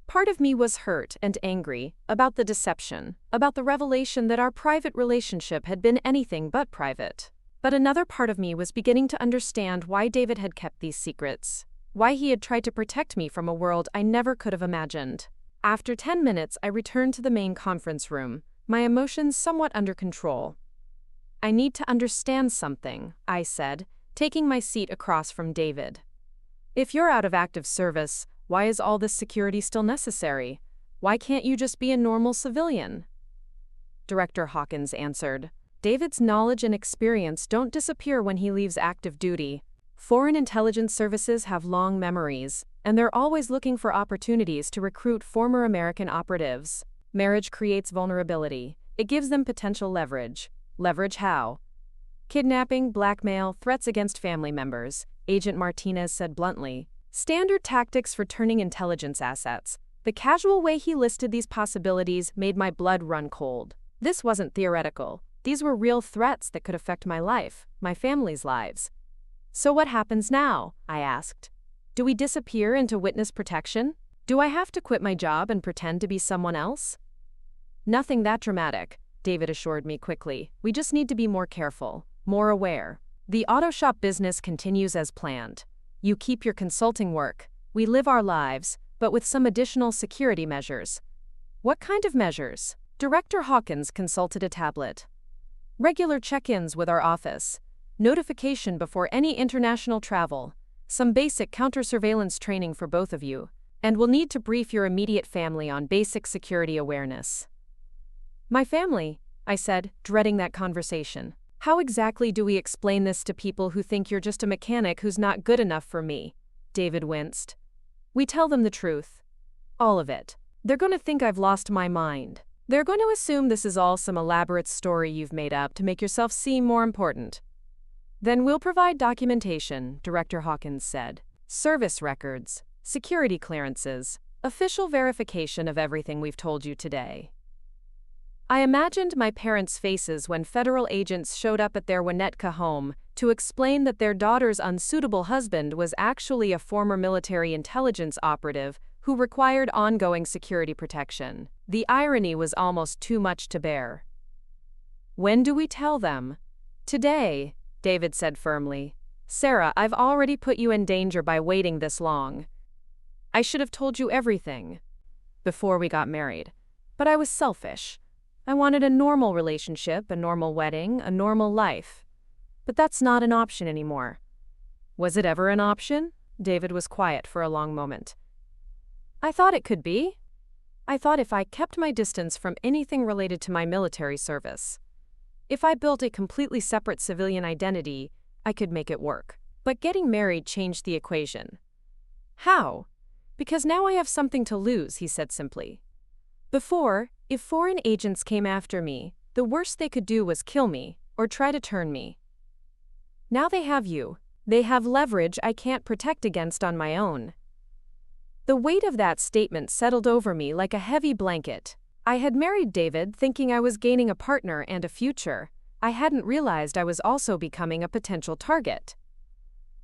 Part of me was hurt and angry about the deception, about the revelation that our private relationship had been anything but private. But another part of me was beginning to understand why David had kept these secrets, why he had tried to protect me from a world I never could have imagined. After 10 minutes, I returned to the main conference room, my emotions somewhat under control. I need to understand something, I said, taking my seat across from David. If you're out of active service, why is all this security still necessary? Why can't you just be a normal civilian? Director Hawkins answered, David's knowledge and experience don't disappear when he leaves active duty. Foreign intelligence services have long memories, and they're always looking for opportunities to recruit former American operatives. Marriage creates vulnerability. It gives them potential leverage. Leverage how? Kidnapping, blackmail, threats against family members, Agent Martinez said bluntly. Standard tactics for turning intelligence assets. The casual way he listed these possibilities made my blood run cold. This wasn't theoretical. These were real threats that could affect my life, my family's lives. So what happens now? I asked. Do we disappear into witness protection? Do I have to quit my job and pretend to be someone else? Nothing that dramatic, David assured me quickly. We just need to be more careful, more aware. The auto shop business continues as planned. You keep your consulting work. We live our lives, but with some additional security measures. What kind of measures? Director Hawkins consulted a tablet. Regular check-ins with our office. Notification before any international travel. Some basic counter-surveillance training for both of you. And we'll need to brief your immediate family on basic security awareness. My family, I said, dreading that conversation. How exactly do we explain this to people who think you're just a mechanic who's not good enough for me? David winced. We tell them the truth. All of it. They're going to think I've lost my mind. They're going to assume this is all some elaborate story you've made up to make yourself seem more important. Then we'll provide documentation, Director Hawkins said. Service records, security clearances, official verification of everything we've told you today. I imagined my parents' faces when federal agents showed up at their Winnetka home to explain that their daughter's unsuitable husband was actually a former military intelligence operative who required ongoing security protection. The irony was almost too much to bear. When do we tell them? Today, David said firmly. Sarah, I've already put you in danger by waiting this long. I should have told you everything before we got married, but I was selfish. I wanted a normal relationship, a normal wedding, a normal life. But that's not an option anymore. Was it ever an option? David was quiet for a long moment. I thought it could be. I thought if I kept my distance from anything related to my military service, if I built a completely separate civilian identity, I could make it work. But getting married changed the equation. How? Because now I have something to lose, he said simply. Before, if foreign agents came after me, the worst they could do was kill me or try to turn me. Now they have you. They have leverage I can't protect against on my own. The weight of that statement settled over me like a heavy blanket. I had married David thinking I was gaining a partner and a future. I hadn't realized I was also becoming a potential target.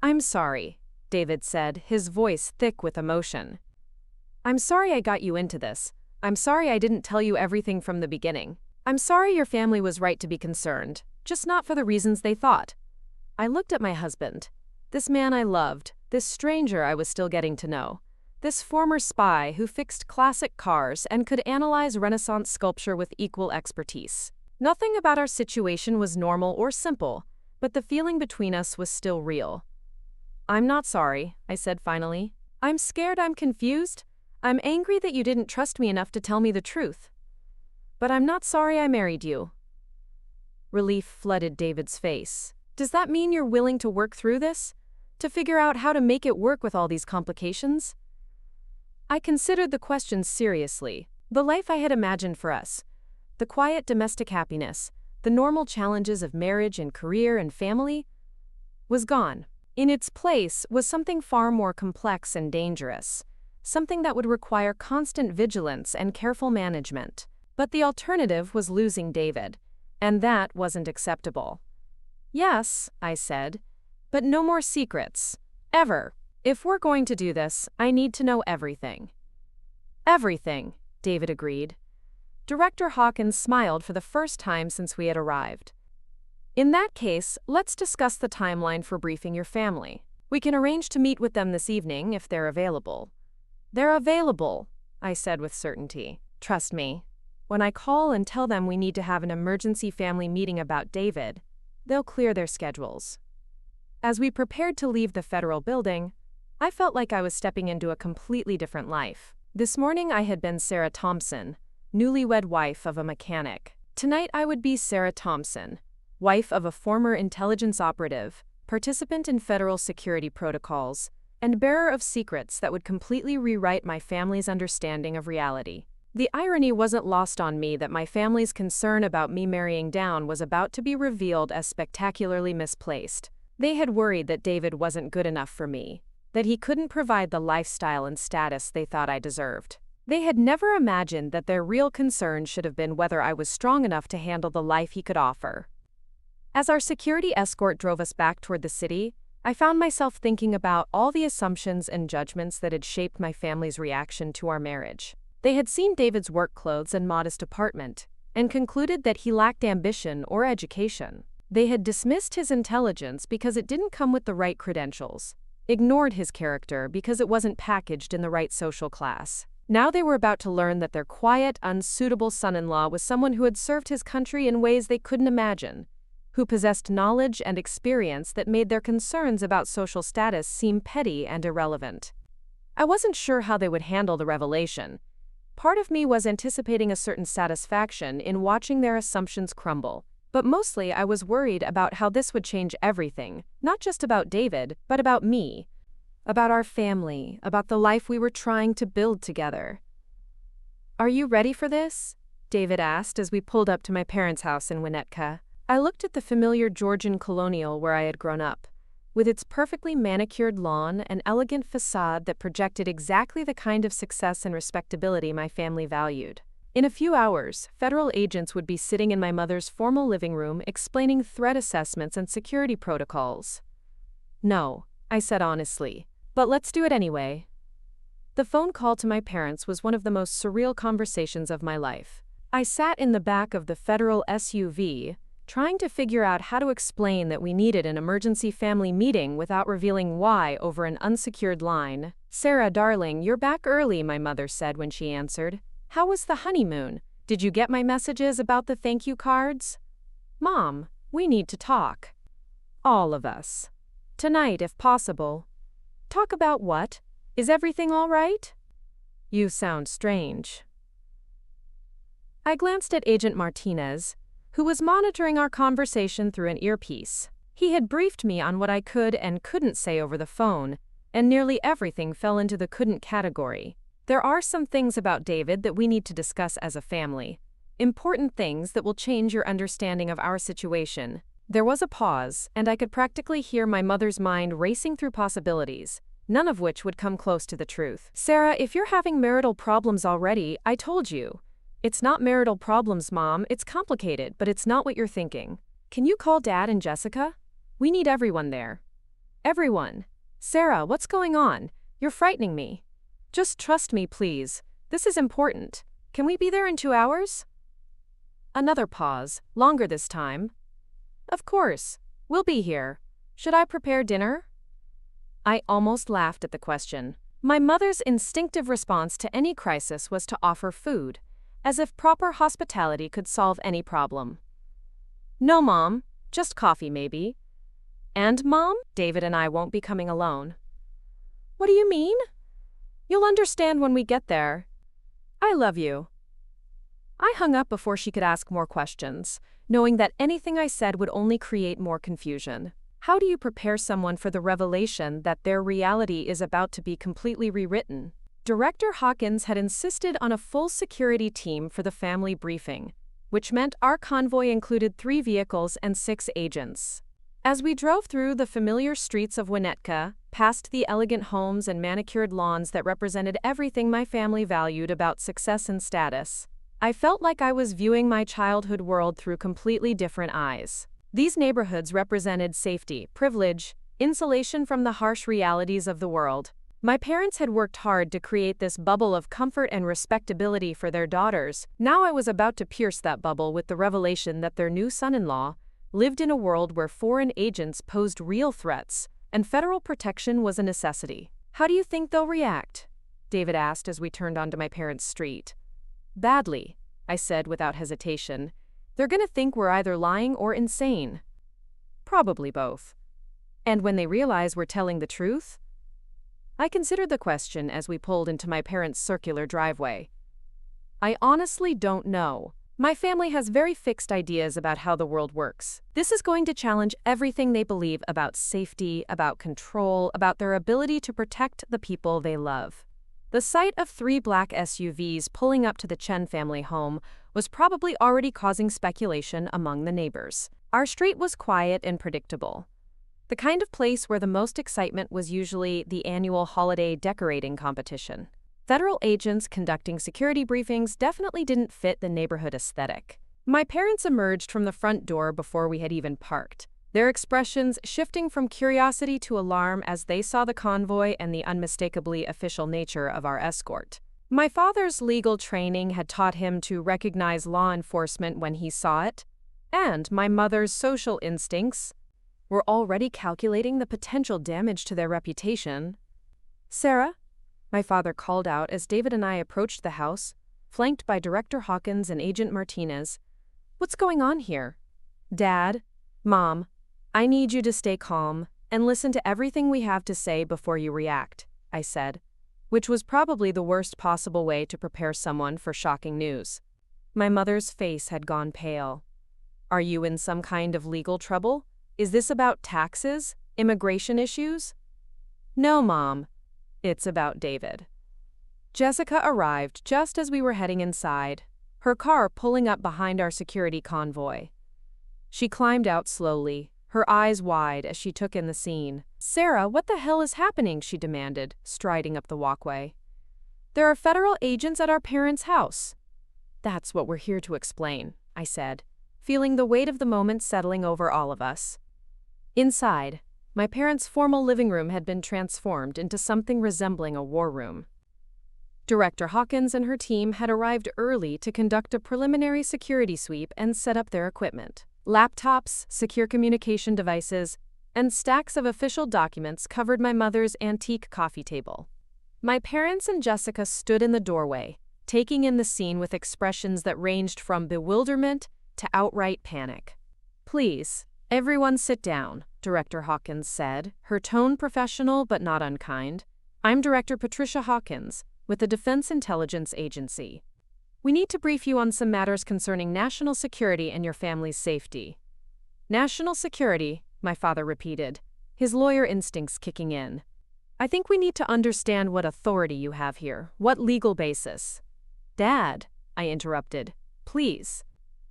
"I'm sorry," David said, his voice thick with emotion. "I'm sorry I got you into this. I'm sorry I didn't tell you everything from the beginning. I'm sorry your family was right to be concerned, just not for the reasons they thought." I looked at my husband. This man I loved, this stranger I was still getting to know, this former spy who fixed classic cars and could analyze Renaissance sculpture with equal expertise. Nothing about our situation was normal or simple, but the feeling between us was still real. "I'm not sorry," I said finally. "I'm scared, I'm confused. I'm angry that you didn't trust me enough to tell me the truth. But I'm not sorry I married you." Relief flooded David's face. "Does that mean you're willing to work through this? To figure out how to make it work with all these complications?" I considered the question seriously. The life I had imagined for us, the quiet domestic happiness, the normal challenges of marriage and career and family, was gone. In its place was something far more complex and dangerous, something that would require constant vigilance and careful management. But the alternative was losing David, and that wasn't acceptable. "Yes," I said, "but no more secrets. Ever. If we're going to do this, I need to know everything." "Everything," David agreed. Director Hawkins smiled for the first time since we had arrived. "In that case, let's discuss the timeline for briefing your family. We can arrange to meet with them this evening if they're available." "They're available," I said with certainty. "Trust me. When I call and tell them we need to have an emergency family meeting about David, they'll clear their schedules." As we prepared to leave the federal building, I felt like I was stepping into a completely different life. This morning I had been Sarah Thompson, newlywed wife of a mechanic. Tonight I would be Sarah Thompson, wife of a former intelligence operative, participant in federal security protocols, and bearer of secrets that would completely rewrite my family's understanding of reality. The irony wasn't lost on me that my family's concern about me marrying down was about to be revealed as spectacularly misplaced. They had worried that David wasn't good enough for me, that he couldn't provide the lifestyle and status they thought I deserved. They had never imagined that their real concern should have been whether I was strong enough to handle the life he could offer. As our security escort drove us back toward the city, I found myself thinking about all the assumptions and judgments that had shaped my family's reaction to our marriage. They had seen David's work clothes and modest apartment, and concluded that he lacked ambition or education. They had dismissed his intelligence because it didn't come with the right credentials, ignored his character because it wasn't packaged in the right social class. Now they were about to learn that their quiet, unsuitable son-in-law was someone who had served his country in ways they couldn't imagine, who possessed knowledge and experience that made their concerns about social status seem petty and irrelevant. I wasn't sure how they would handle the revelation. Part of me was anticipating a certain satisfaction in watching their assumptions crumble, but mostly I was worried about how this would change everything, not just about David, but about me, about our family, about the life we were trying to build together. "Are you ready for this?" David asked as we pulled up to my parents' house in Winnetka. I looked at the familiar Georgian colonial where I had grown up, with its perfectly manicured lawn and elegant facade that projected exactly the kind of success and respectability my family valued. In a few hours, federal agents would be sitting in my mother's formal living room explaining threat assessments and security protocols. "No," I said honestly, "but let's do it anyway." The phone call to my parents was one of the most surreal conversations of my life. I sat in the back of the federal SUV, trying to figure out how to explain that we needed an emergency family meeting without revealing why over an unsecured line. "Sarah, darling, you're back early," my mother said when she answered. "How was the honeymoon? Did you get my messages about the thank you cards?" "Mom, we need to talk. All of us. Tonight, if possible." "Talk about what? Is everything all right?" "You sound strange." I glanced at Agent Martinez, who was monitoring our conversation through an earpiece. He had briefed me on what I could and couldn't say over the phone, and nearly everything fell into the couldn't category. There are some things about David that we need to discuss as a family. Important things that will change your understanding of our situation. There was a pause, and I could practically hear my mother's mind racing through possibilities, none of which would come close to the truth. "Sarah, if you're having marital problems already, I told you. It's not marital problems, Mom. It's complicated, but it's not what you're thinking. Can you call Dad and Jessica? We need everyone there." Everyone. Sarah, what's going on? You're frightening me. Just trust me, please. This is important. Can we be there in 2 hours? Another pause, longer this time. Of course. We'll be here. Should I prepare dinner? I almost laughed at the question. My mother's instinctive response to any crisis was to offer food, as if proper hospitality could solve any problem. No, Mom. Just coffee, maybe. And, Mom, David and I won't be coming alone. What do you mean? You'll understand when we get there. I love you. I hung up before she could ask more questions, knowing that anything I said would only create more confusion. How do you prepare someone for the revelation that their reality is about to be completely rewritten? Director Hawkins had insisted on a full security team for the family briefing, which meant our convoy included 3 vehicles and 6 agents. As we drove through the familiar streets of Winnetka, past the elegant homes and manicured lawns that represented everything my family valued about success and status, I felt like I was viewing my childhood world through completely different eyes. These neighborhoods represented safety, privilege, insulation from the harsh realities of the world. My parents had worked hard to create this bubble of comfort and respectability for their daughters. Now I was about to pierce that bubble with the revelation that their new son-in-law lived in a world where foreign agents posed real threats, and federal protection was a necessity. How do you think they'll react? David asked as we turned onto my parents' street. Badly, I said without hesitation. They're gonna think we're either lying or insane. Probably both. And when they realize we're telling the truth? I considered the question as we pulled into my parents' circular driveway. I honestly don't know. My family has very fixed ideas about how the world works. This is going to challenge everything they believe about safety, about control, about their ability to protect the people they love. The sight of 3 black SUVs pulling up to the Chen family home was probably already causing speculation among the neighbors. Our street was quiet and predictable. The kind of place where the most excitement was usually the annual holiday decorating competition. Federal agents conducting security briefings definitely didn't fit the neighborhood aesthetic. My parents emerged from the front door before we had even parked, their expressions shifting from curiosity to alarm as they saw the convoy and the unmistakably official nature of our escort. My father's legal training had taught him to recognize law enforcement when he saw it, and my mother's social instincts were already calculating the potential damage to their reputation. Sarah? My father called out as David and I approached the house, flanked by Director Hawkins and Agent Martinez. What's going on here? Dad, Mom, I need you to stay calm and listen to everything we have to say before you react, I said, which was probably the worst possible way to prepare someone for shocking news. My mother's face had gone pale. Are you in some kind of legal trouble? Is this about taxes? Immigration issues? No, Mom. It's about David. Jessica arrived just as we were heading inside, her car pulling up behind our security convoy. She climbed out slowly, her eyes wide as she took in the scene. Sarah, what the hell is happening? She demanded, striding up the walkway. There are federal agents at our parents' house. That's what we're here to explain, I said, feeling the weight of the moment settling over all of us. Inside, my parents' formal living room had been transformed into something resembling a war room. Director Hawkins and her team had arrived early to conduct a preliminary security sweep and set up their equipment. Laptops, secure communication devices, and stacks of official documents covered my mother's antique coffee table. My parents and Jessica stood in the doorway, taking in the scene with expressions that ranged from bewilderment to outright panic. Please, everyone sit down, Director Hawkins said, her tone professional but not unkind. I'm Director Patricia Hawkins, with the Defense Intelligence Agency. We need to brief you on some matters concerning national security and your family's safety. National security, my father repeated, his lawyer instincts kicking in. I think we need to understand what authority you have here, what legal basis. Dad, I interrupted, please.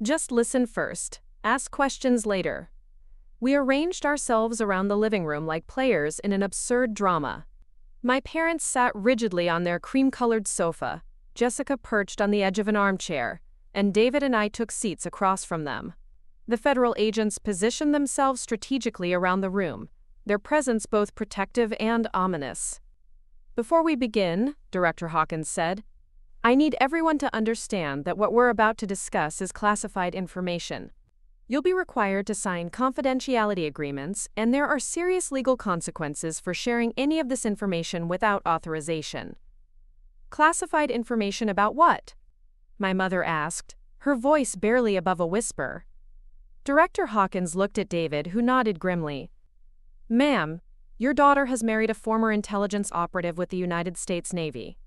Just listen first, ask questions later. We arranged ourselves around the living room like players in an absurd drama. My parents sat rigidly on their cream-colored sofa, Jessica perched on the edge of an armchair, and David and I took seats across from them. The federal agents positioned themselves strategically around the room, their presence both protective and ominous. "Before we begin," Director Hawkins said, "I need everyone to understand that what we're about to discuss is classified information. You'll be required to sign confidentiality agreements, and there are serious legal consequences for sharing any of this information without authorization." "Classified information about what?" my mother asked, her voice barely above a whisper. Director Hawkins looked at David, who nodded grimly. "Ma'am, your daughter has married a former intelligence operative with the United States Navy.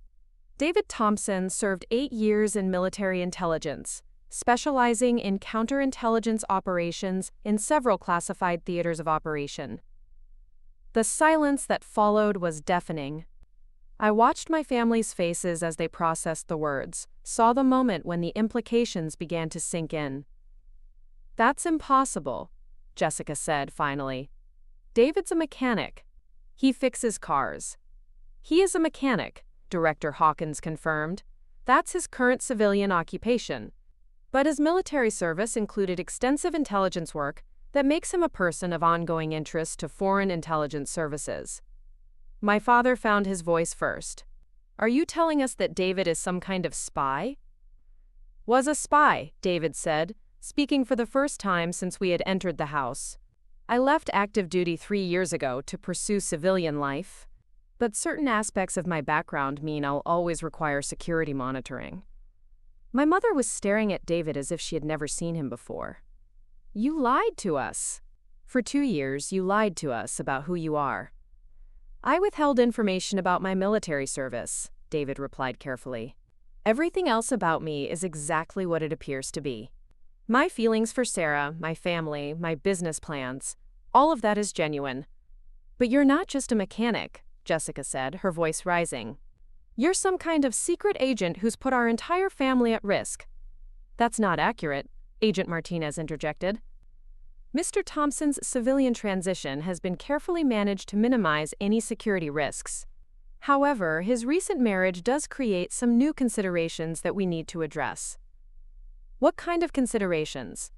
David Thompson served 8 years in military intelligence, specializing in counterintelligence operations in several classified theaters of operation." The silence that followed was deafening. I watched my family's faces as they processed the words, saw the moment when the implications began to sink in. "That's impossible," Jessica said finally. "David's a mechanic. He fixes cars." "He is a mechanic," Director Hawkins confirmed. "That's his current civilian occupation. But his military service included extensive intelligence work that makes him a person of ongoing interest to foreign intelligence services." My father found his voice first. "Are you telling us that David is some kind of spy?" "Was a spy," David said, speaking for the first time since we had entered the house. "I left active duty 3 years ago to pursue civilian life. But certain aspects of my background mean I'll always require security monitoring." My mother was staring at David as if she had never seen him before. "You lied to us. For 2 years, you lied to us about who you are." "I withheld information about my military service," David replied carefully. "Everything else about me is exactly what it appears to be. My feelings for Sarah, my family, my business plans, all of that is genuine." "But you're not just a mechanic," Jessica said, her voice rising. "You're some kind of secret agent who's put our entire family at risk." "That's not accurate," Agent Martinez interjected. "Mr. Thompson's civilian transition has been carefully managed to minimize any security risks. However, his recent marriage does create some new considerations that we need to address." "What kind of considerations?"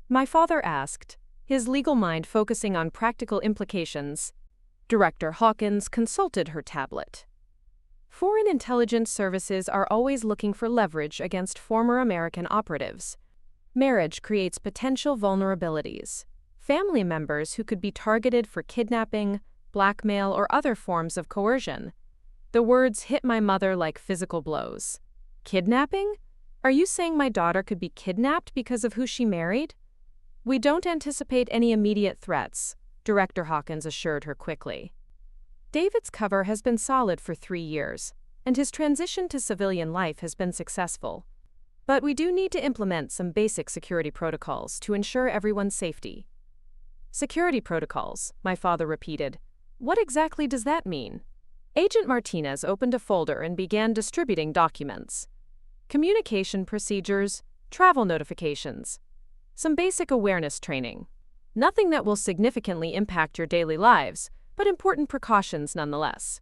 my father asked, his legal mind focusing on practical implications. Director Hawkins consulted her tablet. "Foreign intelligence services are always looking for leverage against former American operatives. Marriage creates potential vulnerabilities. Family members who could be targeted for kidnapping, blackmail, or other forms of coercion." The words hit my mother like physical blows. "Kidnapping? Are you saying my daughter could be kidnapped because of who she married?" "We don't anticipate any immediate threats," Director Hawkins assured her quickly. "David's cover has been solid for 3 years, and his transition to civilian life has been successful. But we do need to implement some basic security protocols to ensure everyone's safety." "Security protocols," my father repeated. "What exactly does that mean?" Agent Martinez opened a folder and began distributing documents. "Communication procedures, travel notifications, some basic awareness training. Nothing that will significantly impact your daily lives, but important precautions nonetheless."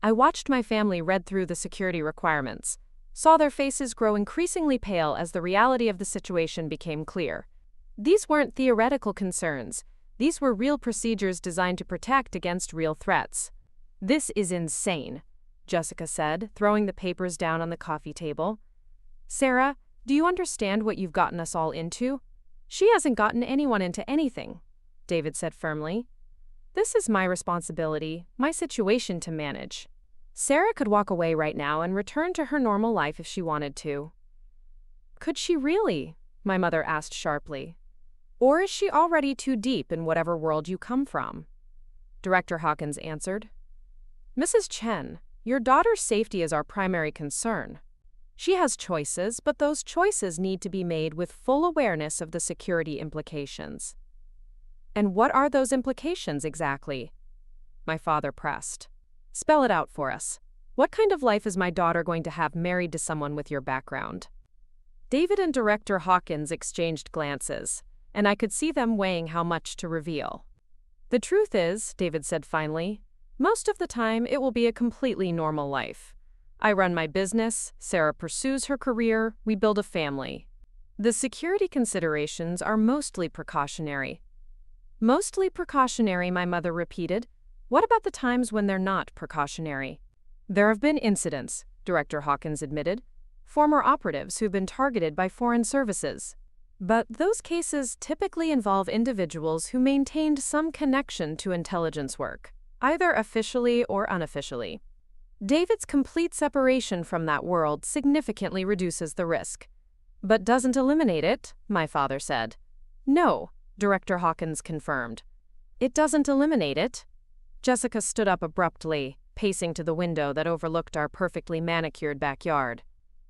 I watched my family read through the security requirements, saw their faces grow increasingly pale as the reality of the situation became clear. These weren't theoretical concerns. These were real procedures designed to protect against real threats. "This is insane," Jessica said, throwing the papers down on the coffee table. "Sarah, do you understand what you've gotten us all into?" "She hasn't gotten anyone into anything," David said firmly. "This is my responsibility, my situation to manage. Sarah could walk away right now and return to her normal life if she wanted to." "Could she really?" my mother asked sharply. "Or is she already too deep in whatever world you come from?" Director Hawkins answered. "Mrs. Chen, your daughter's safety is our primary concern. She has choices, but those choices need to be made with full awareness of the security implications." "And what are those implications exactly?" my father pressed. "Spell it out for us. What kind of life is my daughter going to have married to someone with your background?" David and Director Hawkins exchanged glances, and I could see them weighing how much to reveal. "The truth is," David said finally, "most of the time it will be a completely normal life. I run my business, Sarah pursues her career, we build a family. The security considerations are mostly precautionary." Mostly precautionary, my mother repeated. What about the times when they're not precautionary? There have been incidents, Director Hawkins admitted. Former operatives who've been targeted by foreign services. But those cases typically involve individuals who maintained some connection to intelligence work, either officially or unofficially. David's complete separation from that world significantly reduces the risk. But doesn't eliminate it, my father said. No, Director Hawkins confirmed. It doesn't eliminate it. Jessica stood up abruptly, pacing to the window that overlooked our perfectly manicured backyard.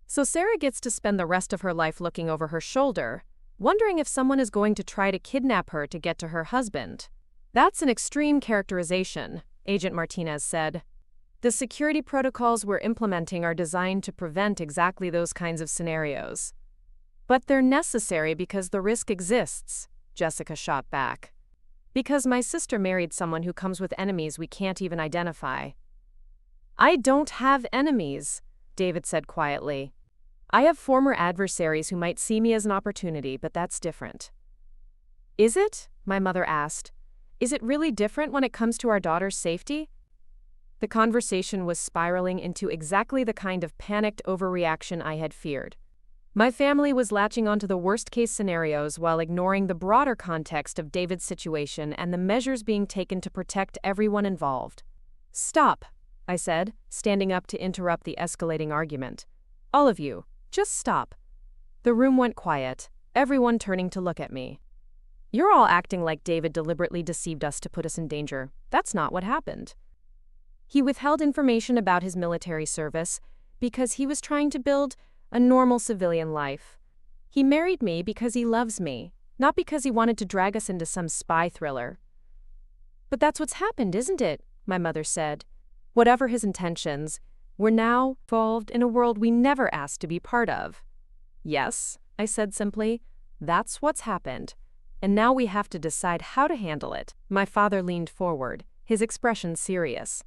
So Sarah gets to spend the rest of her life looking over her shoulder, wondering if someone is going to try to kidnap her to get to her husband. That's an extreme characterization, Agent Martinez said. The security protocols we're implementing are designed to prevent exactly those kinds of scenarios. But they're necessary because the risk exists, Jessica shot back. Because my sister married someone who comes with enemies we can't even identify. I don't have enemies, David said quietly. I have former adversaries who might see me as an opportunity, but that's different. Is it? My mother asked. Is it really different when it comes to our daughter's safety? The conversation was spiraling into exactly the kind of panicked overreaction I had feared. My family was latching onto the worst-case scenarios while ignoring the broader context of David's situation and the measures being taken to protect everyone involved. Stop, I said, standing up to interrupt the escalating argument. All of you, just stop. The room went quiet, everyone turning to look at me. You're all acting like David deliberately deceived us to put us in danger. That's not what happened. He withheld information about his military service because he was trying to build a normal civilian life. He married me because he loves me, not because he wanted to drag us into some spy thriller. But that's what's happened, isn't it? My mother said. Whatever his intentions, we're now involved in a world we never asked to be part of. Yes, I said simply, that's what's happened. And now we have to decide how to handle it. My father leaned forward, his expression serious.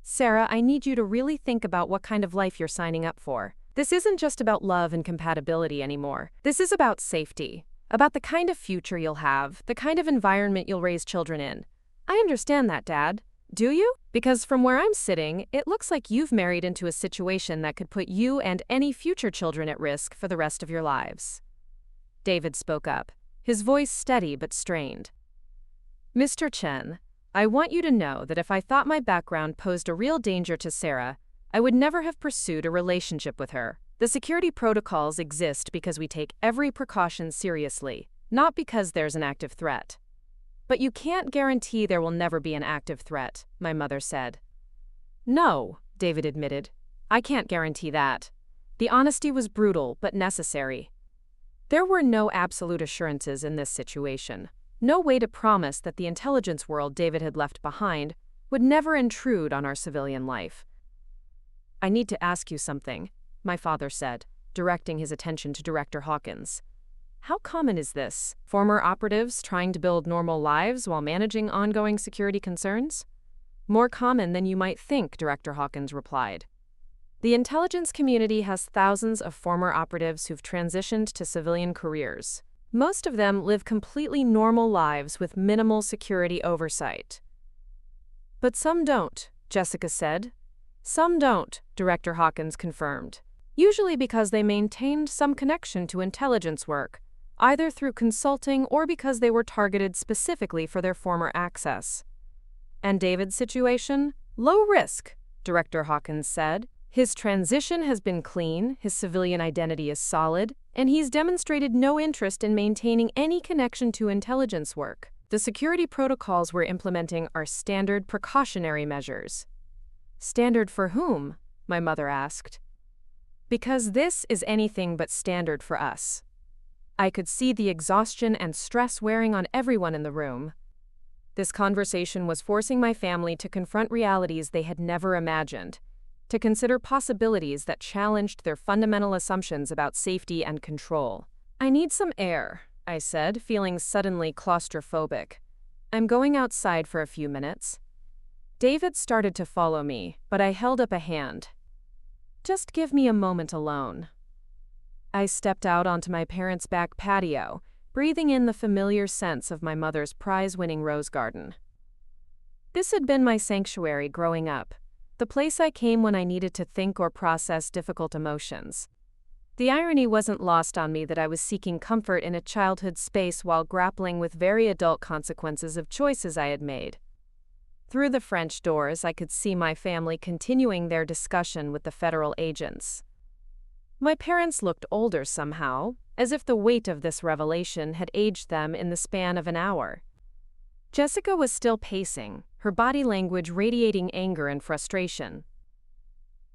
Sarah, I need you to really think about what kind of life you're signing up for. This isn't just about love and compatibility anymore. This is about safety, about the kind of future you'll have, the kind of environment you'll raise children in. I understand that, Dad. Do you? Because from where I'm sitting, it looks like you've married into a situation that could put you and any future children at risk for the rest of your lives. David spoke up, his voice steady but strained. Mr. Chen, I want you to know that if I thought my background posed a real danger to Sarah, I would never have pursued a relationship with her. The security protocols exist because we take every precaution seriously, not because there's an active threat. But you can't guarantee there will never be an active threat, my mother said. No, David admitted. I can't guarantee that. The honesty was brutal but necessary. There were no absolute assurances in this situation. No way to promise that the intelligence world David had left behind would never intrude on our civilian life. I need to ask you something, my father said, directing his attention to Director Hawkins. How common is this? Former operatives trying to build normal lives while managing ongoing security concerns? More common than you might think, Director Hawkins replied. The intelligence community has thousands of former operatives who've transitioned to civilian careers. Most of them live completely normal lives with minimal security oversight. But some don't, Jessica said. Some don't, Director Hawkins confirmed. Usually because they maintained some connection to intelligence work, either through consulting or because they were targeted specifically for their former access. And David's situation? Low risk, Director Hawkins said. His transition has been clean, his civilian identity is solid, and he's demonstrated no interest in maintaining any connection to intelligence work. The security protocols we're implementing are standard precautionary measures. Standard for whom? My mother asked. Because this is anything but standard for us. I could see the exhaustion and stress wearing on everyone in the room. This conversation was forcing my family to confront realities they had never imagined, to consider possibilities that challenged their fundamental assumptions about safety and control. I need some air, I said, feeling suddenly claustrophobic. I'm going outside for a few minutes. David started to follow me, but I held up a hand. Just give me a moment alone. I stepped out onto my parents' back patio, breathing in the familiar scents of my mother's prize-winning rose garden. This had been my sanctuary growing up, the place I came when I needed to think or process difficult emotions. The irony wasn't lost on me that I was seeking comfort in a childhood space while grappling with very adult consequences of choices I had made. Through the French doors, I could see my family continuing their discussion with the federal agents. My parents looked older somehow, as if the weight of this revelation had aged them in the span of an hour. Jessica was still pacing, her body language radiating anger and frustration.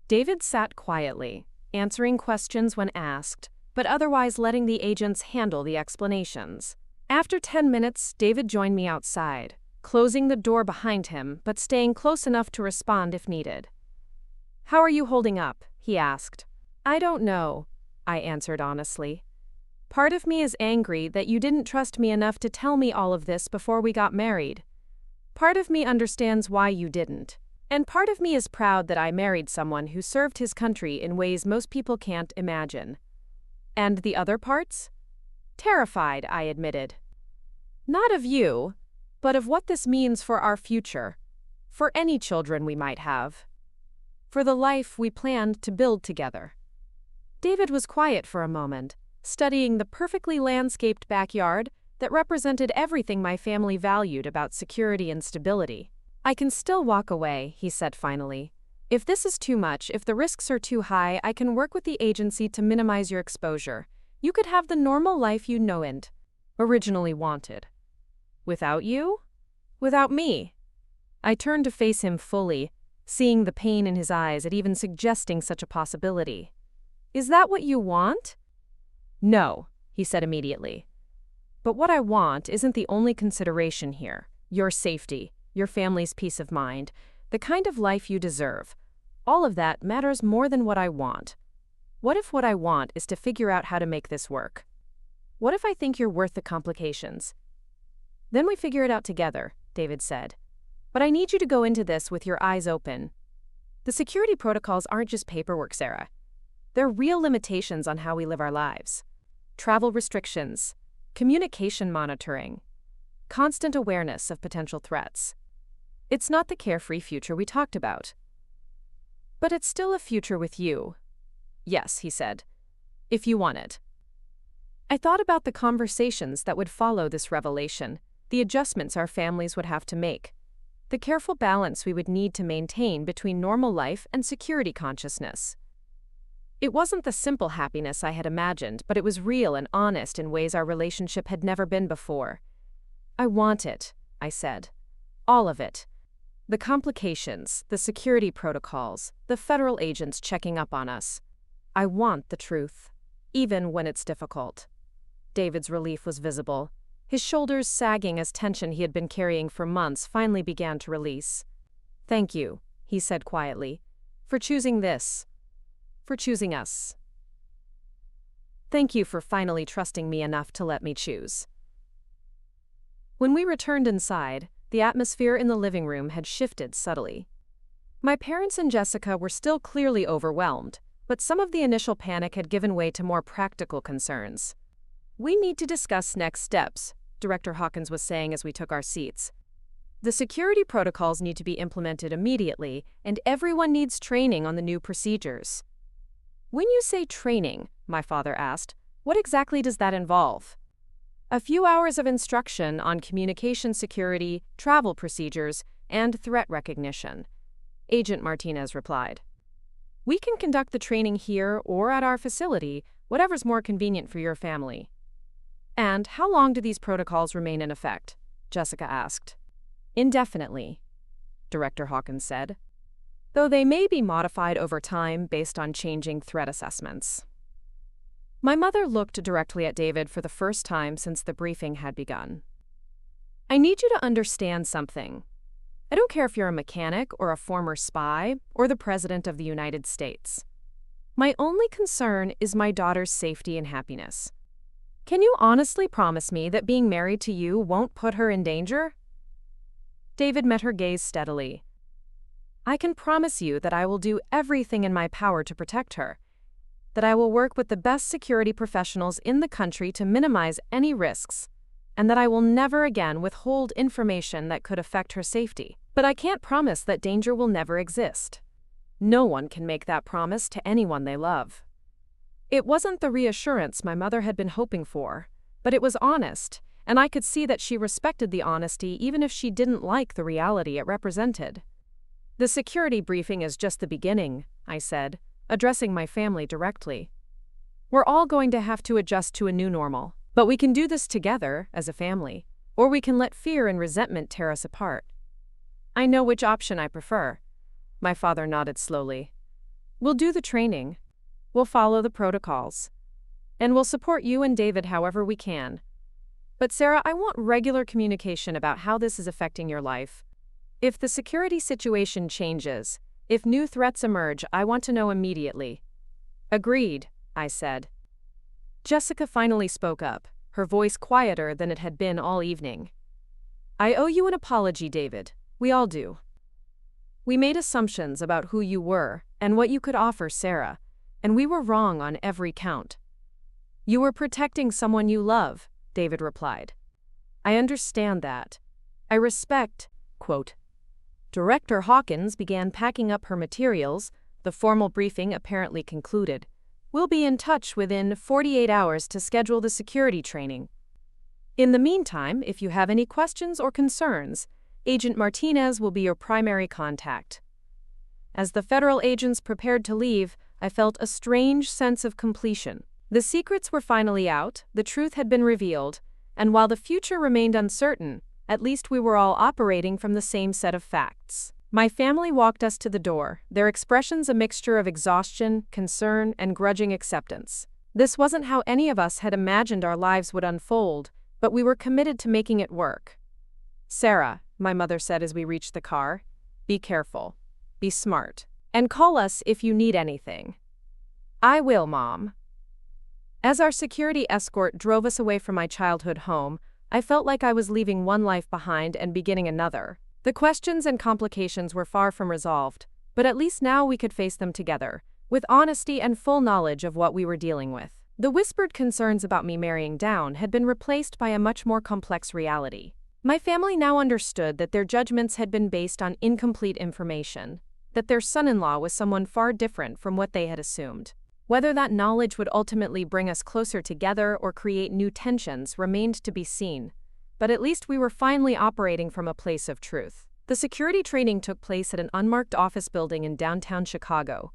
David sat quietly, answering questions when asked, but otherwise letting the agents handle the explanations. After 10 minutes, David joined me outside, closing the door behind him but staying close enough to respond if needed. "How are you holding up?" he asked. "I don't know," I answered honestly. "Part of me is angry that you didn't trust me enough to tell me all of this before we got married. Part of me understands why you didn't. And part of me is proud that I married someone who served his country in ways most people can't imagine." "And the other parts?" "Terrified," I admitted. "Not of you, but of what this means for our future, for any children we might have, for the life we planned to build together." David was quiet for a moment, studying the perfectly landscaped backyard that represented everything my family valued about security and stability. "I can still walk away," he said finally. "If this is too much, if the risks are too high, I can work with the agency to minimize your exposure. You could have the normal life you know and originally wanted." "Without you?" "Without me." I turned to face him fully, seeing the pain in his eyes at even suggesting such a possibility. "Is that what you want?" "No," he said immediately. "But what I want isn't the only consideration here. Your safety, your family's peace of mind, the kind of life you deserve. All of that matters more than what I want. What if what I want is to figure out how to make this work? What if I think you're worth the complications? Then we figure it out together," David said. "But I need you to go into this with your eyes open. The security protocols aren't just paperwork, Sarah. They're real limitations on how we live our lives. Travel restrictions, communication monitoring, constant awareness of potential threats. It's not the carefree future we talked about. But it's still a future with you." "Yes," he said, "if you want it." I thought about the conversations that would follow this revelation, the adjustments our families would have to make, the careful balance we would need to maintain between normal life and security consciousness. It wasn't the simple happiness I had imagined, but it was real and honest in ways our relationship had never been before. "I want it," I said. "All of it. The complications, the security protocols, the federal agents checking up on us. I want the truth, even when it's difficult." David's relief was visible, his shoulders sagging as tension he had been carrying for months finally began to release. "Thank you," he said quietly, "for choosing this. For choosing us. Thank you for finally trusting me enough to let me choose." When we returned inside, the atmosphere in the living room had shifted subtly. My parents and Jessica were still clearly overwhelmed, but some of the initial panic had given way to more practical concerns. "We need to discuss next steps," Director Hawkins was saying as we took our seats. "The security protocols need to be implemented immediately, and everyone needs training on the new procedures." "When you say training," my father asked, "what exactly does that involve?" "A few hours of instruction on communication security, travel procedures, and threat recognition," Agent Martinez replied. "We can conduct the training here or at our facility, whatever's more convenient for your family." "And how long do these protocols remain in effect?" Jessica asked. "Indefinitely," Director Hawkins said, "though they may be modified over time based on changing threat assessments." My mother looked directly at David for the first time since the briefing had begun. "I need you to understand something. I don't care if you're a mechanic or a former spy or the President of the United States. My only concern is my daughter's safety and happiness. Can you honestly promise me that being married to you won't put her in danger?" David met her gaze steadily. "I can promise you that I will do everything in my power to protect her. that I will work with the best security professionals in the country to minimize any risks, and that I will never again withhold information that could affect her safety. But I can't promise that danger will never exist. No one can make that promise to anyone they love. It wasn't the reassurance my mother had been hoping for, but it was honest, and I could see that she respected the honesty even if she didn't like the reality it represented. "The security briefing is just the beginning," I said, addressing my family directly. "We're all going to have to adjust to a new normal, but we can do this together as a family, or we can let fear and resentment tear us apart." "I know which option I prefer." My father nodded slowly. "We'll do the training. We'll follow the protocols. And we'll support you and David however we can. But Sarah, I want regular communication about how this is affecting your life. If the security situation changes, if new threats emerge, I want to know immediately." "Agreed," I said. Jessica finally spoke up, her voice quieter than it had been all evening. "I owe you an apology, David. We all do. We made assumptions about who you were and what you could offer Sarah, and we were wrong on every count." "You were protecting someone you love," David replied. "I understand that. I respect," quote. Director Hawkins began packing up her materials. The formal briefing apparently concluded. "We'll be in touch within 48 hours to schedule the security training. In the meantime, if you have any questions or concerns, Agent Martinez will be your primary contact." As the federal agents prepared to leave, I felt a strange sense of completion. The secrets were finally out, the truth had been revealed, and while the future remained uncertain, at least we were all operating from the same set of facts. My family walked us to the door, their expressions a mixture of exhaustion, concern, and grudging acceptance. This wasn't how any of us had imagined our lives would unfold, but we were committed to making it work. "Sarah," my mother said as we reached the car, "be careful, be smart, and call us if you need anything." "I will, Mom." As our security escort drove us away from my childhood home, I felt like I was leaving one life behind and beginning another. The questions and complications were far from resolved, but at least now we could face them together, with honesty and full knowledge of what we were dealing with. The whispered concerns about me marrying down had been replaced by a much more complex reality. My family now understood that their judgments had been based on incomplete information, that their son-in-law was someone far different from what they had assumed. Whether that knowledge would ultimately bring us closer together or create new tensions remained to be seen, but at least we were finally operating from a place of truth. The security training took place at an unmarked office building in downtown Chicago,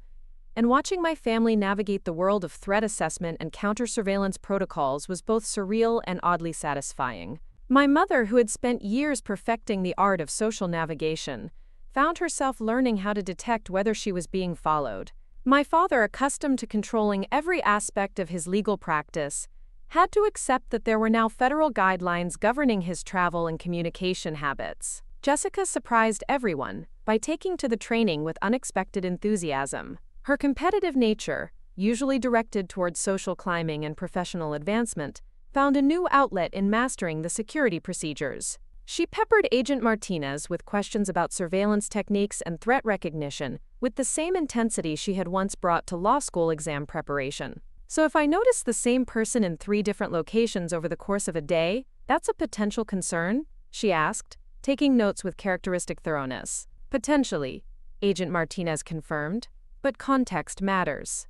and watching my family navigate the world of threat assessment and counter-surveillance protocols was both surreal and oddly satisfying. My mother, who had spent years perfecting the art of social navigation, found herself learning how to detect whether she was being followed. My father, accustomed to controlling every aspect of his legal practice, had to accept that there were now federal guidelines governing his travel and communication habits. Jessica surprised everyone by taking to the training with unexpected enthusiasm. Her competitive nature, usually directed towards social climbing and professional advancement, found a new outlet in mastering the security procedures. She peppered Agent Martinez with questions about surveillance techniques and threat recognition with the same intensity she had once brought to law school exam preparation. "So if I notice the same person in 3 different locations over the course of a day, that's a potential concern?" she asked, taking notes with characteristic thoroughness. "Potentially," Agent Martinez confirmed, "but context matters.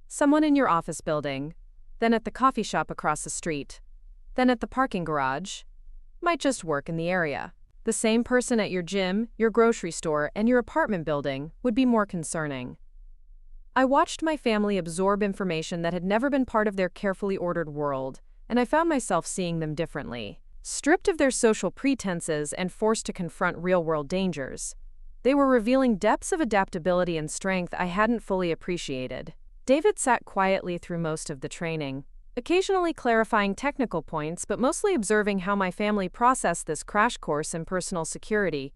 Someone in your office building, then at the coffee shop across the street, then at the parking garage, might just work in the area. The same person at your gym, your grocery store, and your apartment building would be more concerning." I watched my family absorb information that had never been part of their carefully ordered world, and I found myself seeing them differently. Stripped of their social pretenses and forced to confront real-world dangers, they were revealing depths of adaptability and strength I hadn't fully appreciated. David sat quietly through most of the training, occasionally clarifying technical points but mostly observing how my family processed this crash course in personal security.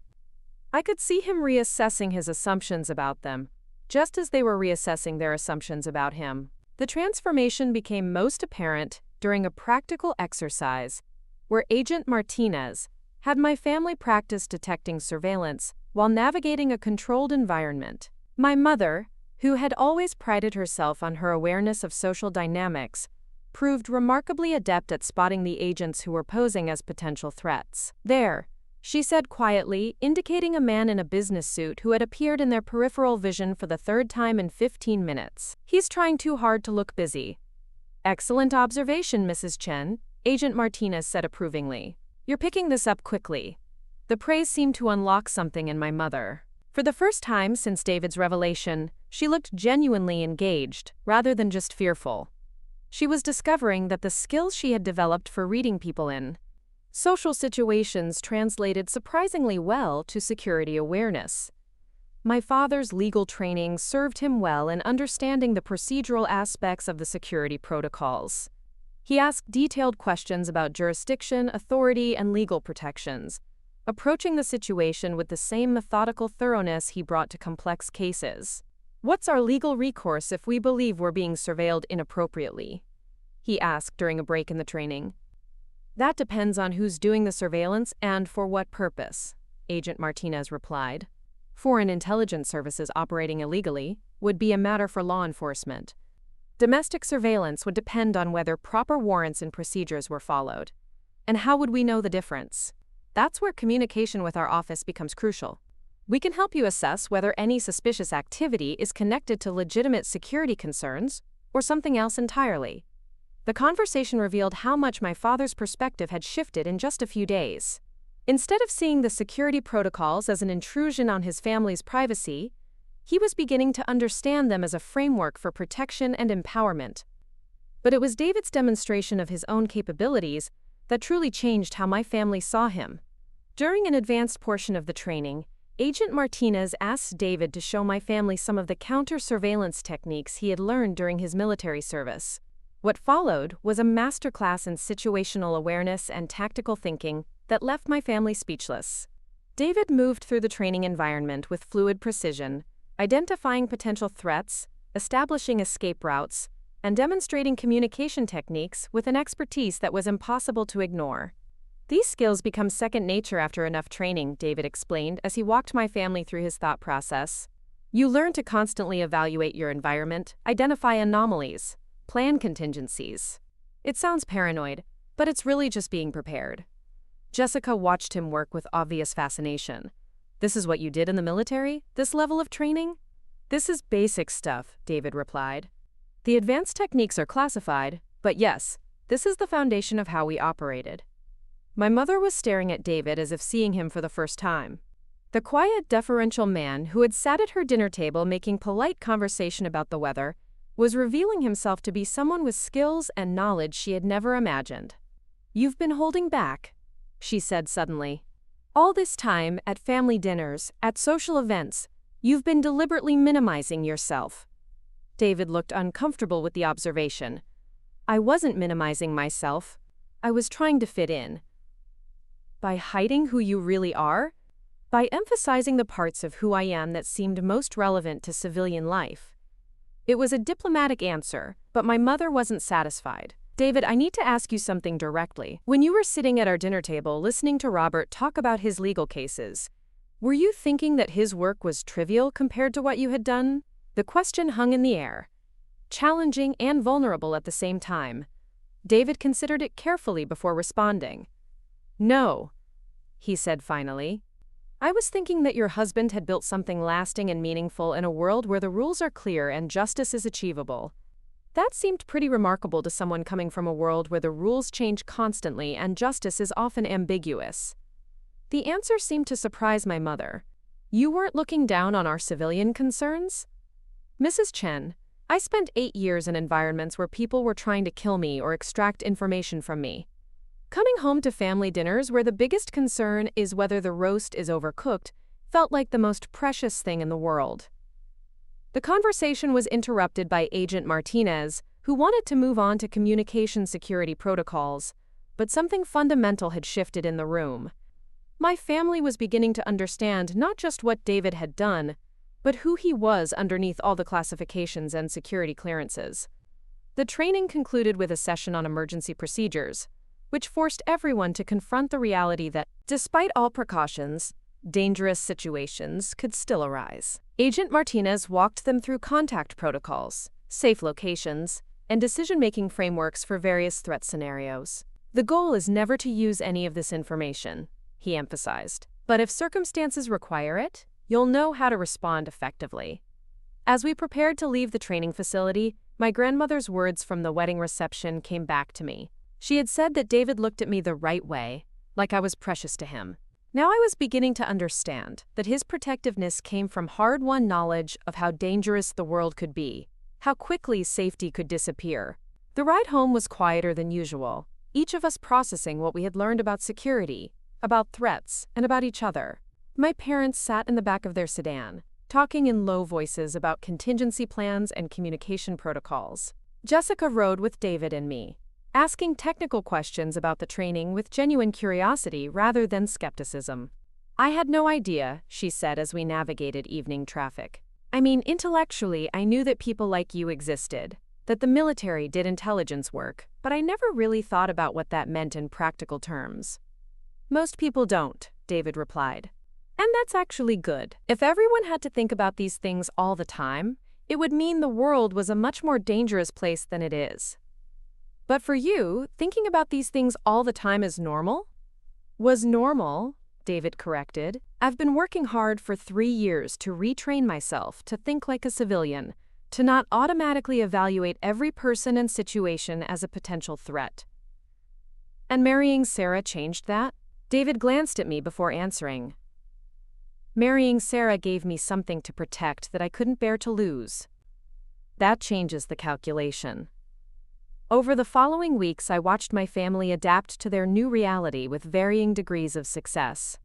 I could see him reassessing his assumptions about them, just as they were reassessing their assumptions about him. The transformation became most apparent during a practical exercise where Agent Martinez had my family practice detecting surveillance while navigating a controlled environment. My mother, who had always prided herself on her awareness of social dynamics, proved remarkably adept at spotting the agents who were posing as potential threats. "There," she said quietly, indicating a man in a business suit who had appeared in their peripheral vision for the third time in 15 minutes. "He's trying too hard to look busy." "Excellent observation, Mrs. Chen," Agent Martinez said approvingly. "You're picking this up quickly." The praise seemed to unlock something in my mother. For the first time since David's revelation, she looked genuinely engaged, rather than just fearful. She was discovering that the skills she had developed for reading people in social situations translated surprisingly well to security awareness. My father's legal training served him well in understanding the procedural aspects of the security protocols. He asked detailed questions about jurisdiction, authority, and legal protections, approaching the situation with the same methodical thoroughness he brought to complex cases. "What's our legal recourse if we believe we're being surveilled inappropriately?" he asked during a break in the training. "That depends on who's doing the surveillance and for what purpose," Agent Martinez replied. "Foreign intelligence services operating illegally would be a matter for law enforcement. Domestic surveillance would depend on whether proper warrants and procedures were followed. And how would we know the difference? That's where communication with our office becomes crucial. We can help you assess whether any suspicious activity is connected to legitimate security concerns or something else entirely." The conversation revealed how much my father's perspective had shifted in just a few days. Instead of seeing the security protocols as an intrusion on his family's privacy, he was beginning to understand them as a framework for protection and empowerment. But it was David's demonstration of his own capabilities that truly changed how my family saw him. During an advanced portion of the training, Agent Martinez asked David to show my family some of the counter-surveillance techniques he had learned during his military service. What followed was a masterclass in situational awareness and tactical thinking that left my family speechless. David moved through the training environment with fluid precision, identifying potential threats, establishing escape routes, and demonstrating communication techniques with an expertise that was impossible to ignore. "These skills become second nature after enough training," David explained as he walked my family through his thought process. "You learn to constantly evaluate your environment, identify anomalies, plan contingencies." It sounds paranoid, but it's really just being prepared. Jessica watched him work with obvious fascination. "This is what you did in the military? This level of training?" "This is basic stuff," David replied. "The advanced techniques are classified, but yes, this is the foundation of how we operated." My mother was staring at David as if seeing him for the first time. The quiet, deferential man who had sat at her dinner table making polite conversation about the weather was revealing himself to be someone with skills and knowledge she had never imagined. "You've been holding back," she said suddenly. "All this time, at family dinners, at social events, you've been deliberately minimizing yourself." David looked uncomfortable with the observation. "I wasn't minimizing myself. I was trying to fit in." "By hiding who you really are?" "By emphasizing the parts of who I am that seemed most relevant to civilian life." It was a diplomatic answer, but my mother wasn't satisfied. "David, I need to ask you something directly. When you were sitting at our dinner table listening to Robert talk about his legal cases, were you thinking that his work was trivial compared to what you had done?" The question hung in the air, challenging and vulnerable at the same time. David considered it carefully before responding. "No," he said finally. "I was thinking that your husband had built something lasting and meaningful in a world where the rules are clear and justice is achievable. That seemed pretty remarkable to someone coming from a world where the rules change constantly and justice is often ambiguous." The answer seemed to surprise my mother. "You weren't looking down on our civilian concerns?" "Mrs. Chen, I spent 8 years in environments where people were trying to kill me or extract information from me. Coming home to family dinners where the biggest concern is whether the roast is overcooked felt like the most precious thing in the world." The conversation was interrupted by Agent Martinez, who wanted to move on to communication security protocols, but something fundamental had shifted in the room. My family was beginning to understand not just what David had done, but who he was underneath all the classifications and security clearances. The training concluded with a session on emergency procedures, which forced everyone to confront the reality that, despite all precautions, dangerous situations could still arise. Agent Martinez walked them through contact protocols, safe locations, and decision-making frameworks for various threat scenarios. The goal is never to use any of this information, he emphasized. But if circumstances require it, you'll know how to respond effectively. As we prepared to leave the training facility, my grandmother's words from the wedding reception came back to me. She had said that David looked at me the right way, like I was precious to him. Now I was beginning to understand that his protectiveness came from hard-won knowledge of how dangerous the world could be, how quickly safety could disappear. The ride home was quieter than usual, each of us processing what we had learned about security, about threats, and about each other. My parents sat in the back of their sedan, talking in low voices about contingency plans and communication protocols. Jessica rode with David and me, asking technical questions about the training with genuine curiosity rather than skepticism. I had no idea, she said as we navigated evening traffic. I mean, intellectually, I knew that people like you existed, that the military did intelligence work, but I never really thought about what that meant in practical terms. Most people don't, David replied. And that's actually good. If everyone had to think about these things all the time, it would mean the world was a much more dangerous place than it is. But for you, thinking about these things all the time is normal? Was normal, David corrected. I've been working hard for 3 years to retrain myself to think like a civilian, to not automatically evaluate every person and situation as a potential threat. And marrying Sarah changed that? David glanced at me before answering. Marrying Sarah gave me something to protect that I couldn't bear to lose. That changes the calculation. Over the following weeks, I watched my family adapt to their new reality with varying degrees of success.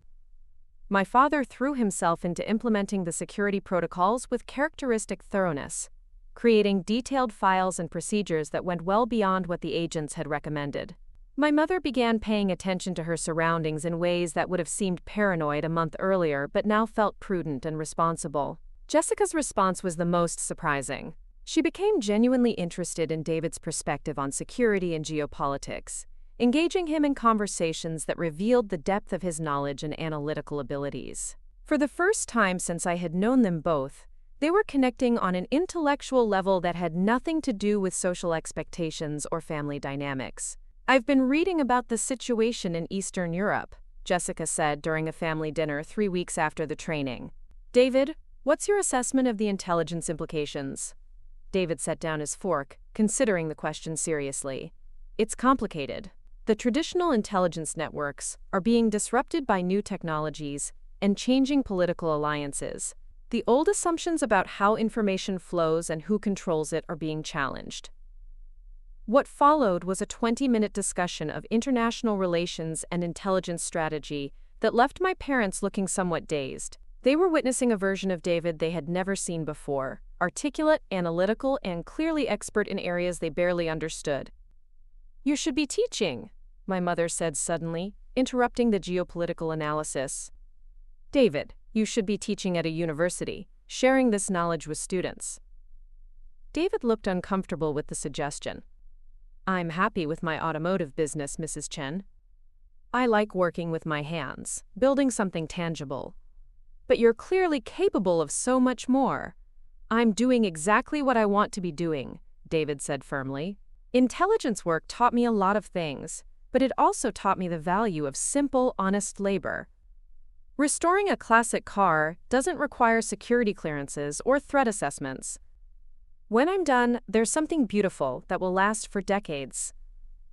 My father threw himself into implementing the security protocols with characteristic thoroughness, creating detailed files and procedures that went well beyond what the agents had recommended. My mother began paying attention to her surroundings in ways that would have seemed paranoid a month earlier but now felt prudent and responsible. Jessica's response was the most surprising. She became genuinely interested in David's perspective on security and geopolitics, engaging him in conversations that revealed the depth of his knowledge and analytical abilities. For the first time since I had known them both, they were connecting on an intellectual level that had nothing to do with social expectations or family dynamics. I've been reading about the situation in Eastern Europe, Jessica said during a family dinner 3 weeks after the training. David, what's your assessment of the intelligence implications? David set down his fork, considering the question seriously. It's complicated. The traditional intelligence networks are being disrupted by new technologies and changing political alliances. The old assumptions about how information flows and who controls it are being challenged. What followed was a 20-minute discussion of international relations and intelligence strategy that left my parents looking somewhat dazed. They were witnessing a version of David they had never seen before, articulate, analytical, and clearly expert in areas they barely understood. You should be teaching, my mother said suddenly, interrupting the geopolitical analysis. David, you should be teaching at a university, sharing this knowledge with students. David looked uncomfortable with the suggestion. I'm happy with my automotive business, Mrs. Chen. I like working with my hands, building something tangible. But you're clearly capable of so much more. I'm doing exactly what I want to be doing, David said firmly. Intelligence work taught me a lot of things, but it also taught me the value of simple, honest labor. Restoring a classic car doesn't require security clearances or threat assessments. When I'm done, there's something beautiful that will last for decades.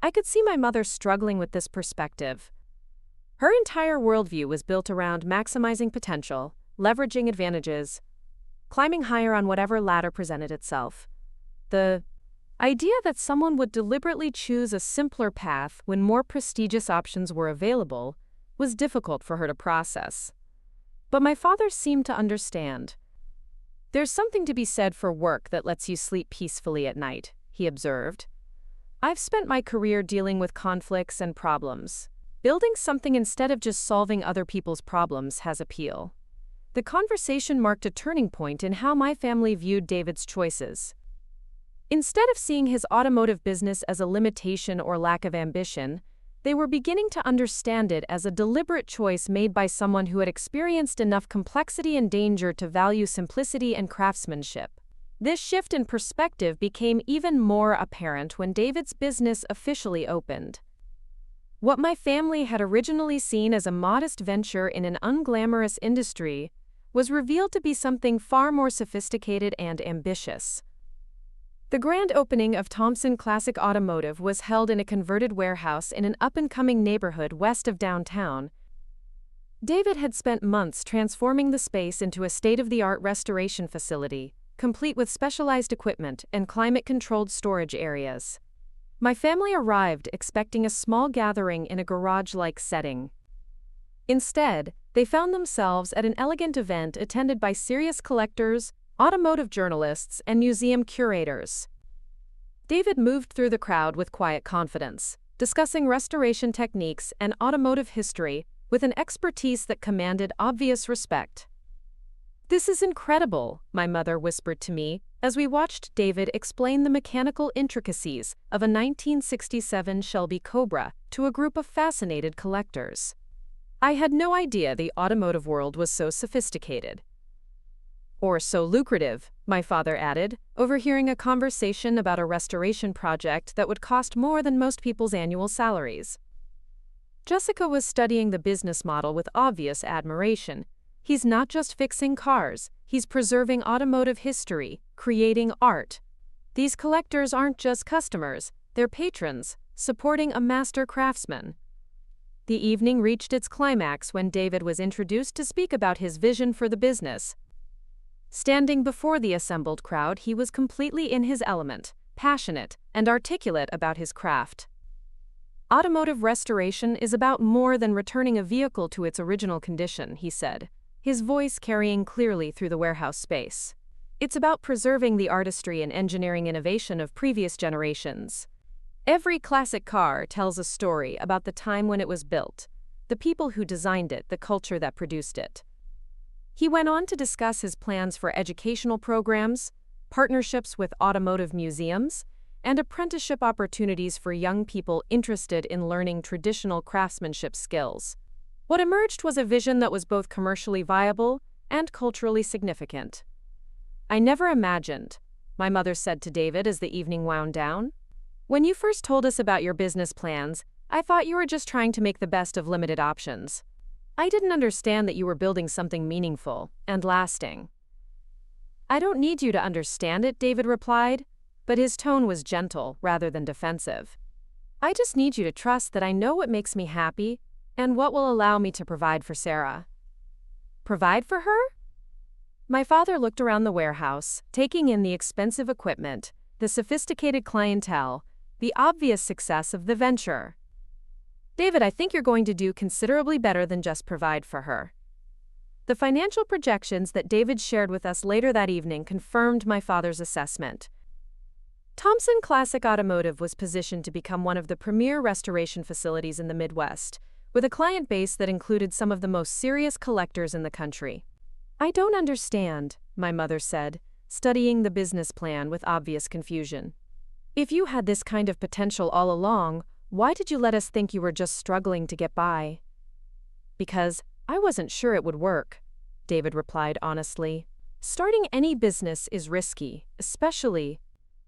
I could see my mother struggling with this perspective. Her entire worldview was built around maximizing potential, leveraging advantages, climbing higher on whatever ladder presented itself. The idea that someone would deliberately choose a simpler path when more prestigious options were available was difficult for her to process. But my father seemed to understand. There's something to be said for work that lets you sleep peacefully at night, he observed. I've spent my career dealing with conflicts and problems. Building something instead of just solving other people's problems has appeal. The conversation marked a turning point in how my family viewed David's choices. Instead of seeing his automotive business as a limitation or lack of ambition, They were beginning to understand it as a deliberate choice made by someone who had experienced enough complexity and danger to value simplicity and craftsmanship. This shift in perspective became even more apparent when David's business officially opened. What my family had originally seen as a modest venture in an unglamorous industry was revealed to be something far more sophisticated and ambitious. The grand opening of Thompson Classic Automotive was held in a converted warehouse in an up-and-coming neighborhood west of downtown. David had spent months transforming the space into a state-of-the-art restoration facility, complete with specialized equipment and climate-controlled storage areas. My family arrived expecting a small gathering in a garage-like setting. Instead, they found themselves at an elegant event attended by serious collectors, automotive journalists, and museum curators. David moved through the crowd with quiet confidence, discussing restoration techniques and automotive history with an expertise that commanded obvious respect. "This is incredible," my mother whispered to me as we watched David explain the mechanical intricacies of a 1967 Shelby Cobra to a group of fascinated collectors. I had no idea the automotive world was so sophisticated. "Or so lucrative," my father added, overhearing a conversation about a restoration project that would cost more than most people's annual salaries. Jessica was studying the business model with obvious admiration. "He's not just fixing cars, he's preserving automotive history, creating art. These collectors aren't just customers, they're patrons, supporting a master craftsman." The evening reached its climax when David was introduced to speak about his vision for the business. Standing before the assembled crowd, he was completely in his element, passionate and articulate about his craft. "Automotive restoration is about more than returning a vehicle to its original condition," he said, his voice carrying clearly through the warehouse space. "It's about preserving the artistry and engineering innovation of previous generations. Every classic car tells a story about the time when it was built, the people who designed it, the culture that produced it." He went on to discuss his plans for educational programs, partnerships with automotive museums, and apprenticeship opportunities for young people interested in learning traditional craftsmanship skills. What emerged was a vision that was both commercially viable and culturally significant. "I never imagined," my mother said to David as the evening wound down. "When you first told us about your business plans, I thought you were just trying to make the best of limited options. I didn't understand that you were building something meaningful and lasting." "I don't need you to understand it," David replied, but his tone was gentle rather than defensive. "I just need you to trust that I know what makes me happy and what will allow me to provide for Sarah." "Provide for her?" My father looked around the warehouse, taking in the expensive equipment, the sophisticated clientele, the obvious success of the venture. "David, I think you're going to do considerably better than just provide for her." The financial projections that David shared with us later that evening confirmed my father's assessment. Thompson Classic Automotive was positioned to become one of the premier restoration facilities in the Midwest, with a client base that included some of the most serious collectors in the country. "I don't understand," my mother said, studying the business plan with obvious confusion. "If you had this kind of potential all along, why did you let us think you were just struggling to get by?" "Because I wasn't sure it would work," David replied honestly. "Starting any business is risky, especially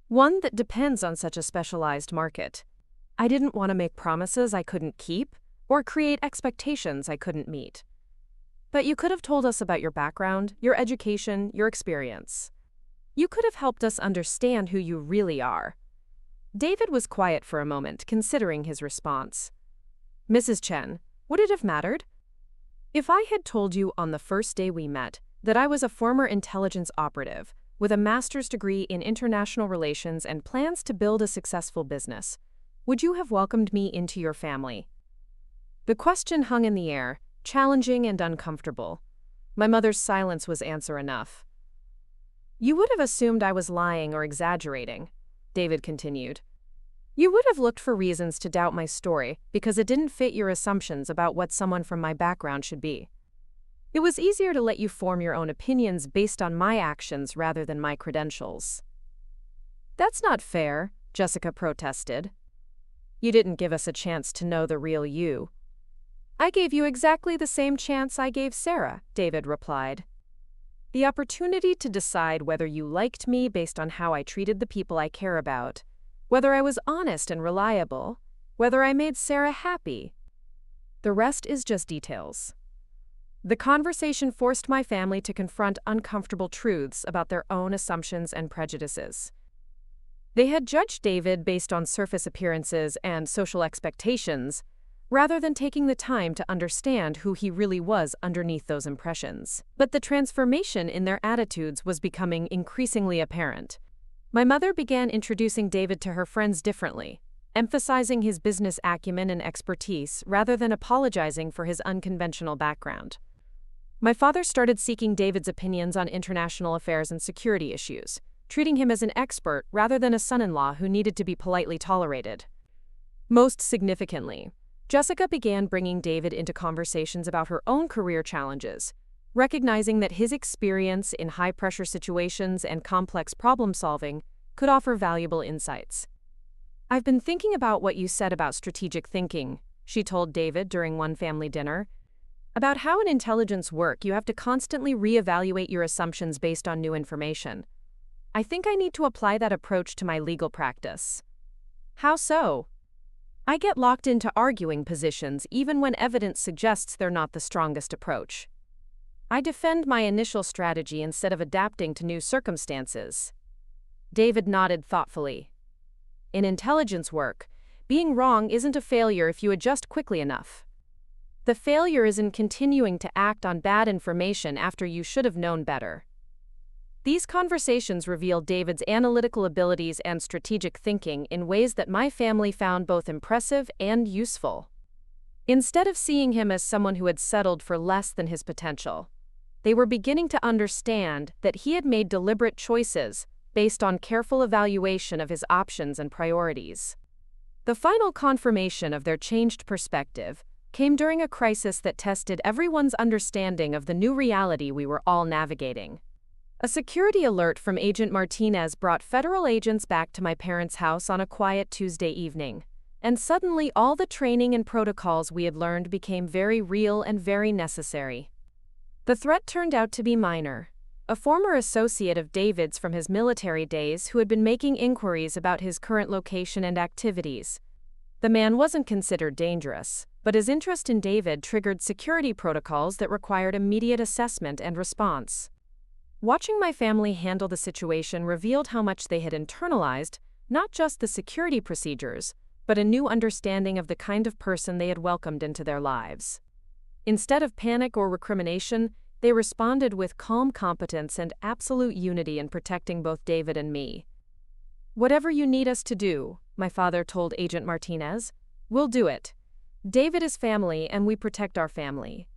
one that depends on such a specialized market. I didn't want to make promises I couldn't keep or create expectations I couldn't meet. But you could have told us about your background, your education, your experience. You could have helped us understand who you really are." David was quiet for a moment, considering his response. "Mrs. Chen, would it have mattered? If I had told you on the first day we met that I was a former intelligence operative with a master's degree in international relations and plans to build a successful business, would you have welcomed me into your family?" The question hung in the air, challenging and uncomfortable. My mother's silence was answer enough. "You would have assumed I was lying or exaggerating," David continued. "You would have looked for reasons to doubt my story because it didn't fit your assumptions about what someone from my background should be. It was easier to let you form your own opinions based on my actions rather than my credentials." "That's not fair," Jessica protested. You didn't give us a chance to know the real you." "I gave you exactly the same chance I gave Sarah," David replied. "The opportunity to decide whether you liked me based on how I treated the people I care about, whether I was honest and reliable, whether I made Sarah happy. The rest is just details." The conversation forced my family to confront uncomfortable truths about their own assumptions and prejudices. They had judged David based on surface appearances and social expectations, rather than taking the time to understand who he really was underneath those impressions. But the transformation in their attitudes was becoming increasingly apparent. My mother began introducing David to her friends differently, emphasizing his business acumen and expertise rather than apologizing for his unconventional background. My father started seeking David's opinions on international affairs and security issues, treating him as an expert rather than a son-in-law who needed to be politely tolerated. Most significantly, Jessica began bringing David into conversations about her own career challenges, recognizing that his experience in high-pressure situations and complex problem-solving could offer valuable insights. "I've been thinking about what you said about strategic thinking," she told David during one family dinner. "About how in intelligence work you have to constantly reevaluate your assumptions based on new information. I think I need to apply that approach to my legal practice." "How so?" "I get locked into arguing positions even when evidence suggests they're not the strongest approach. I defend my initial strategy instead of adapting to new circumstances." David nodded thoughtfully. "In intelligence work, being wrong isn't a failure if you adjust quickly enough. The failure is in continuing to act on bad information after you should have known better." These conversations revealed David's analytical abilities and strategic thinking in ways that my family found both impressive and useful. Instead of seeing him as someone who had settled for less than his potential, they were beginning to understand that he had made deliberate choices based on careful evaluation of his options and priorities. The final confirmation of their changed perspective came during a crisis that tested everyone's understanding of the new reality we were all navigating. A security alert from Agent Martinez brought federal agents back to my parents' house on a quiet Tuesday evening, and suddenly all the training and protocols we had learned became very real and very necessary. The threat turned out to be minor. A former associate of David's from his military days who had been making inquiries about his current location and activities. The man wasn't considered dangerous, but his interest in David triggered security protocols that required immediate assessment and response. Watching my family handle the situation revealed how much they had internalized, not just the security procedures, but a new understanding of the kind of person they had welcomed into their lives. Instead of panic or recrimination, they responded with calm competence and absolute unity in protecting both David and me. "Whatever you need us to do," my father told Agent Martinez, "we'll do it. David is family and we protect our family."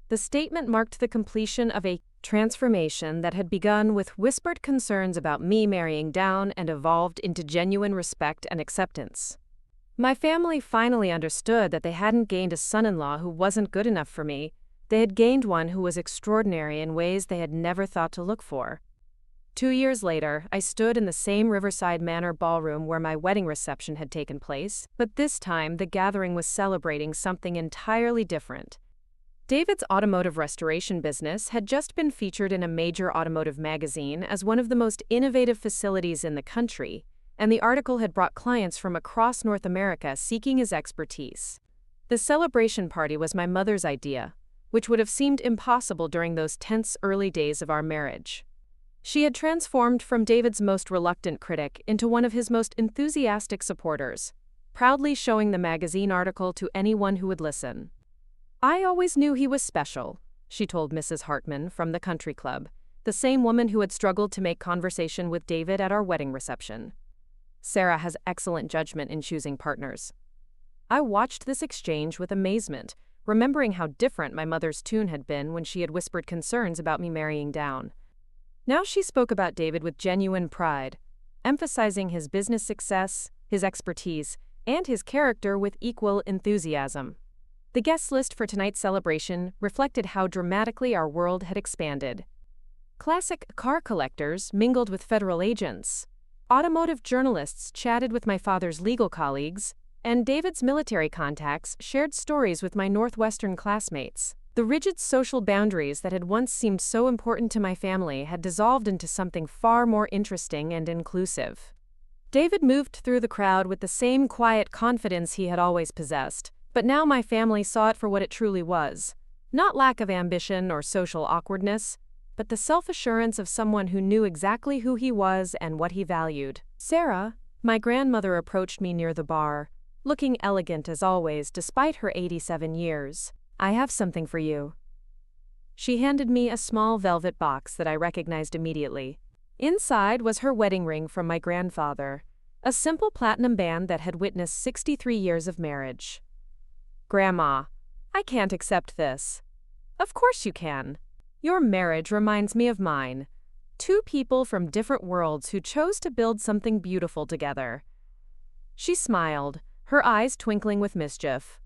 The statement marked the completion of a transformation that had begun with whispered concerns about me marrying down and evolved into genuine respect and acceptance. My family finally understood that they hadn't gained a son-in-law who wasn't good enough for me. They had gained one who was extraordinary in ways they had never thought to look for. 2 years later, I stood in the same Riverside Manor ballroom where my wedding reception had taken place, but this time the gathering was celebrating something entirely different. David's automotive restoration business had just been featured in a major automotive magazine as one of the most innovative facilities in the country, and the article had brought clients from across North America seeking his expertise. The celebration party was my mother's idea, which would have seemed impossible during those tense early days of our marriage. She had transformed from David's most reluctant critic into one of his most enthusiastic supporters, proudly showing the magazine article to anyone who would listen. "I always knew he was special," she told Mrs. Hartman from the country club, the same woman who had struggled to make conversation with David at our wedding reception. "Sarah has excellent judgment in choosing partners." I watched this exchange with amazement, remembering how different my mother's tune had been when she had whispered concerns about me marrying down. Now she spoke about David with genuine pride, emphasizing his business success, his expertise, and his character with equal enthusiasm. The guest list for tonight's celebration reflected how dramatically our world had expanded. Classic car collectors mingled with federal agents. Automotive journalists chatted with my father's legal colleagues, and David's military contacts shared stories with my Northwestern classmates. The rigid social boundaries that had once seemed so important to my family had dissolved into something far more interesting and inclusive. David moved through the crowd with the same quiet confidence he had always possessed, but now my family saw it for what it truly was. Not lack of ambition or social awkwardness, but the self-assurance of someone who knew exactly who he was and what he valued. Sarah, my grandmother, approached me near the bar, looking elegant as always despite her 87 years. "I have something for you." She handed me a small velvet box that I recognized immediately. Inside was her wedding ring from my grandfather, a simple platinum band that had witnessed 63 years of marriage. "Grandma, I can't accept this." "Of course you can. Your marriage reminds me of mine. Two people from different worlds who chose to build something beautiful together." She smiled, her eyes twinkling with mischief.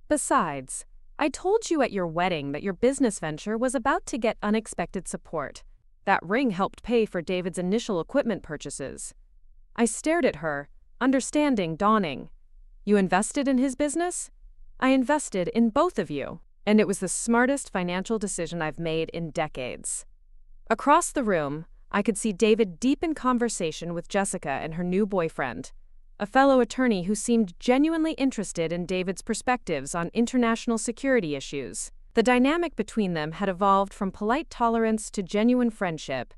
"Besides, I told you at your wedding that your business venture was about to get unexpected support. That ring helped pay for David's initial equipment purchases." I stared at her, understanding dawning. "You invested in his business?" "I invested in both of you, and it was the smartest financial decision I've made in decades." Across the room, I could see David deep in conversation with Jessica and her new boyfriend, a fellow attorney who seemed genuinely interested in David's perspectives on international security issues. The dynamic between them had evolved from polite tolerance to genuine friendship,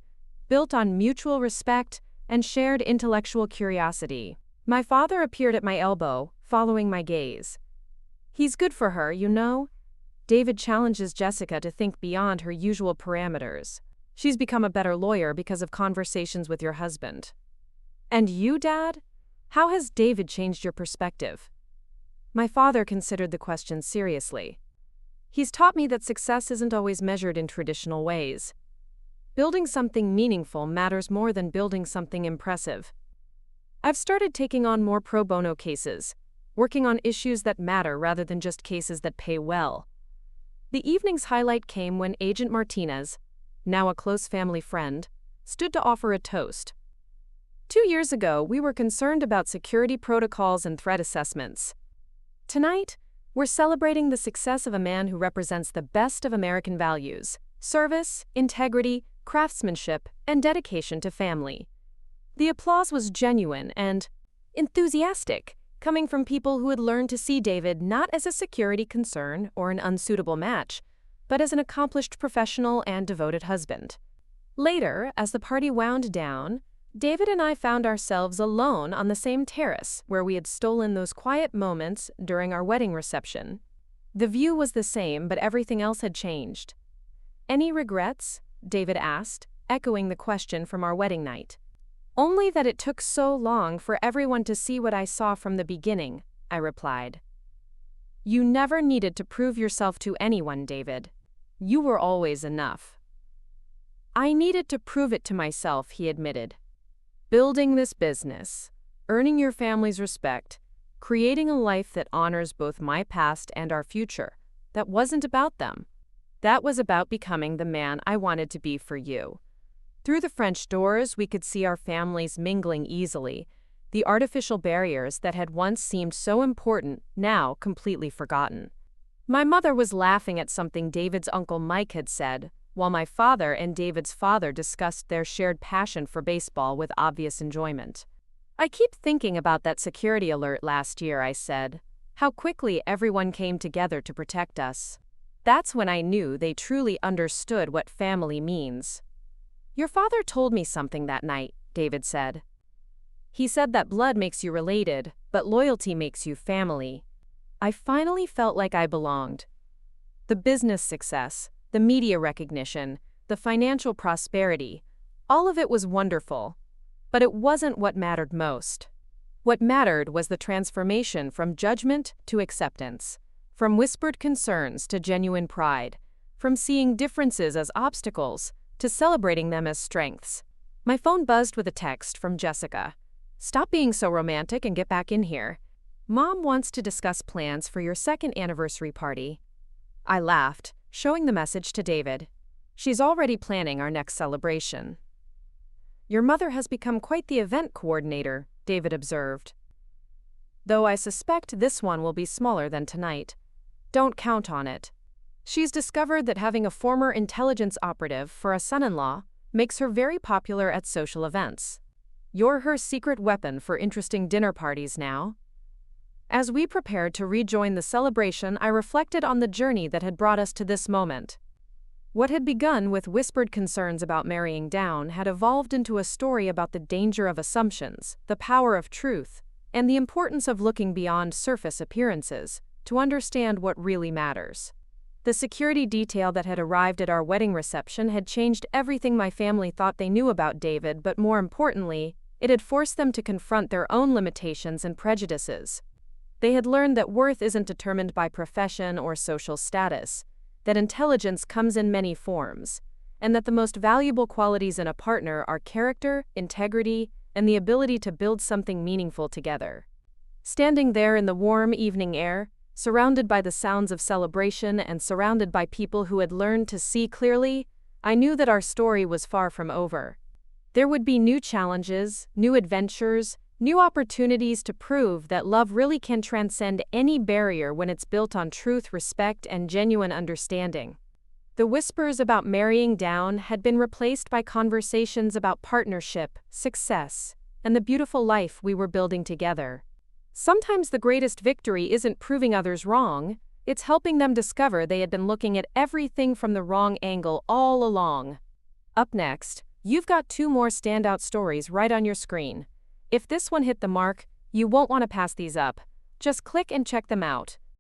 built on mutual respect and shared intellectual curiosity. My father appeared at my elbow, following my gaze. "He's good for her, you know." David challenges Jessica to think beyond her usual parameters. "She's become a better lawyer because of conversations with your husband." "And you, Dad? How has David changed your perspective?" My father considered the question seriously. "He's taught me that success isn't always measured in traditional ways. Building something meaningful matters more than building something impressive. I've started taking on more pro bono cases, working on issues that matter rather than just cases that pay well." The evening's highlight came when Agent Martinez, now a close family friend, stood to offer a toast. 2 years ago, we were concerned about security protocols and threat assessments. Tonight, we're celebrating the success of a man who represents the best of American values: service, integrity, craftsmanship, and dedication to family. The applause was genuine and enthusiastic, coming from people who had learned to see David not as a security concern or an unsuitable match, but as an accomplished professional and devoted husband. Later, as the party wound down, David and I found ourselves alone on the same terrace where we had stolen those quiet moments during our wedding reception. The view was the same, but everything else had changed. "Any regrets?" David asked, echoing the question from our wedding night. "Only that it took so long for everyone to see what I saw from the beginning," I replied. "You never needed to prove yourself to anyone, David. You were always enough." "I needed to prove it to myself," he admitted. "Building this business, earning your family's respect, creating a life that honors both my past and our future, that wasn't about them. That was about becoming the man I wanted to be for you." Through the French doors, we could see our families mingling easily, the artificial barriers that had once seemed so important now completely forgotten. My mother was laughing at something David's Uncle Mike had said, while my father and David's father discussed their shared passion for baseball with obvious enjoyment. "I keep thinking about that security alert last year," I said. "How quickly everyone came together to protect us. That's when I knew they truly understood what family means." "Your father told me something that night," David said. "He said that blood makes you related, but loyalty makes you family." I finally felt like I belonged. The business success, the media recognition, the financial prosperity, all of it was wonderful. But it wasn't what mattered most. What mattered was the transformation from judgment to acceptance, from whispered concerns to genuine pride, from seeing differences as obstacles to celebrating them as strengths. My phone buzzed with a text from Jessica. "Stop being so romantic and get back in here. Mom wants to discuss plans for your second anniversary party." I laughed, showing the message to David. "She's already planning our next celebration." "Your mother has become quite the event coordinator," David observed. though I suspect this one will be smaller than tonight. Don't count on it. She's discovered that having a former intelligence operative for a son-in-law makes her very popular at social events. You're her secret weapon for interesting dinner parties now. As we prepared to rejoin the celebration, I reflected on the journey that had brought us to this moment. What had begun with whispered concerns about marrying down had evolved into a story about the danger of assumptions, the power of truth, and the importance of looking beyond surface appearances to understand what really matters. The security detail that had arrived at our wedding reception had changed everything my family thought they knew about David, but more importantly, it had forced them to confront their own limitations and prejudices. They had learned that worth isn't determined by profession or social status, that intelligence comes in many forms, and that the most valuable qualities in a partner are character, integrity, and the ability to build something meaningful together. Standing there in the warm evening air, surrounded by the sounds of celebration and surrounded by people who had learned to see clearly, I knew that our story was far from over. There would be new challenges, new adventures, new opportunities to prove that love really can transcend any barrier when it's built on truth, respect, and genuine understanding. The whispers about marrying down had been replaced by conversations about partnership, success, and the beautiful life we were building together. Sometimes the greatest victory isn't proving others wrong, it's helping them discover they had been looking at everything from the wrong angle all along. Up next, you've got 2 more standout stories right on your screen. If this one hit the mark, you won't want to pass these up. Just click and check them out.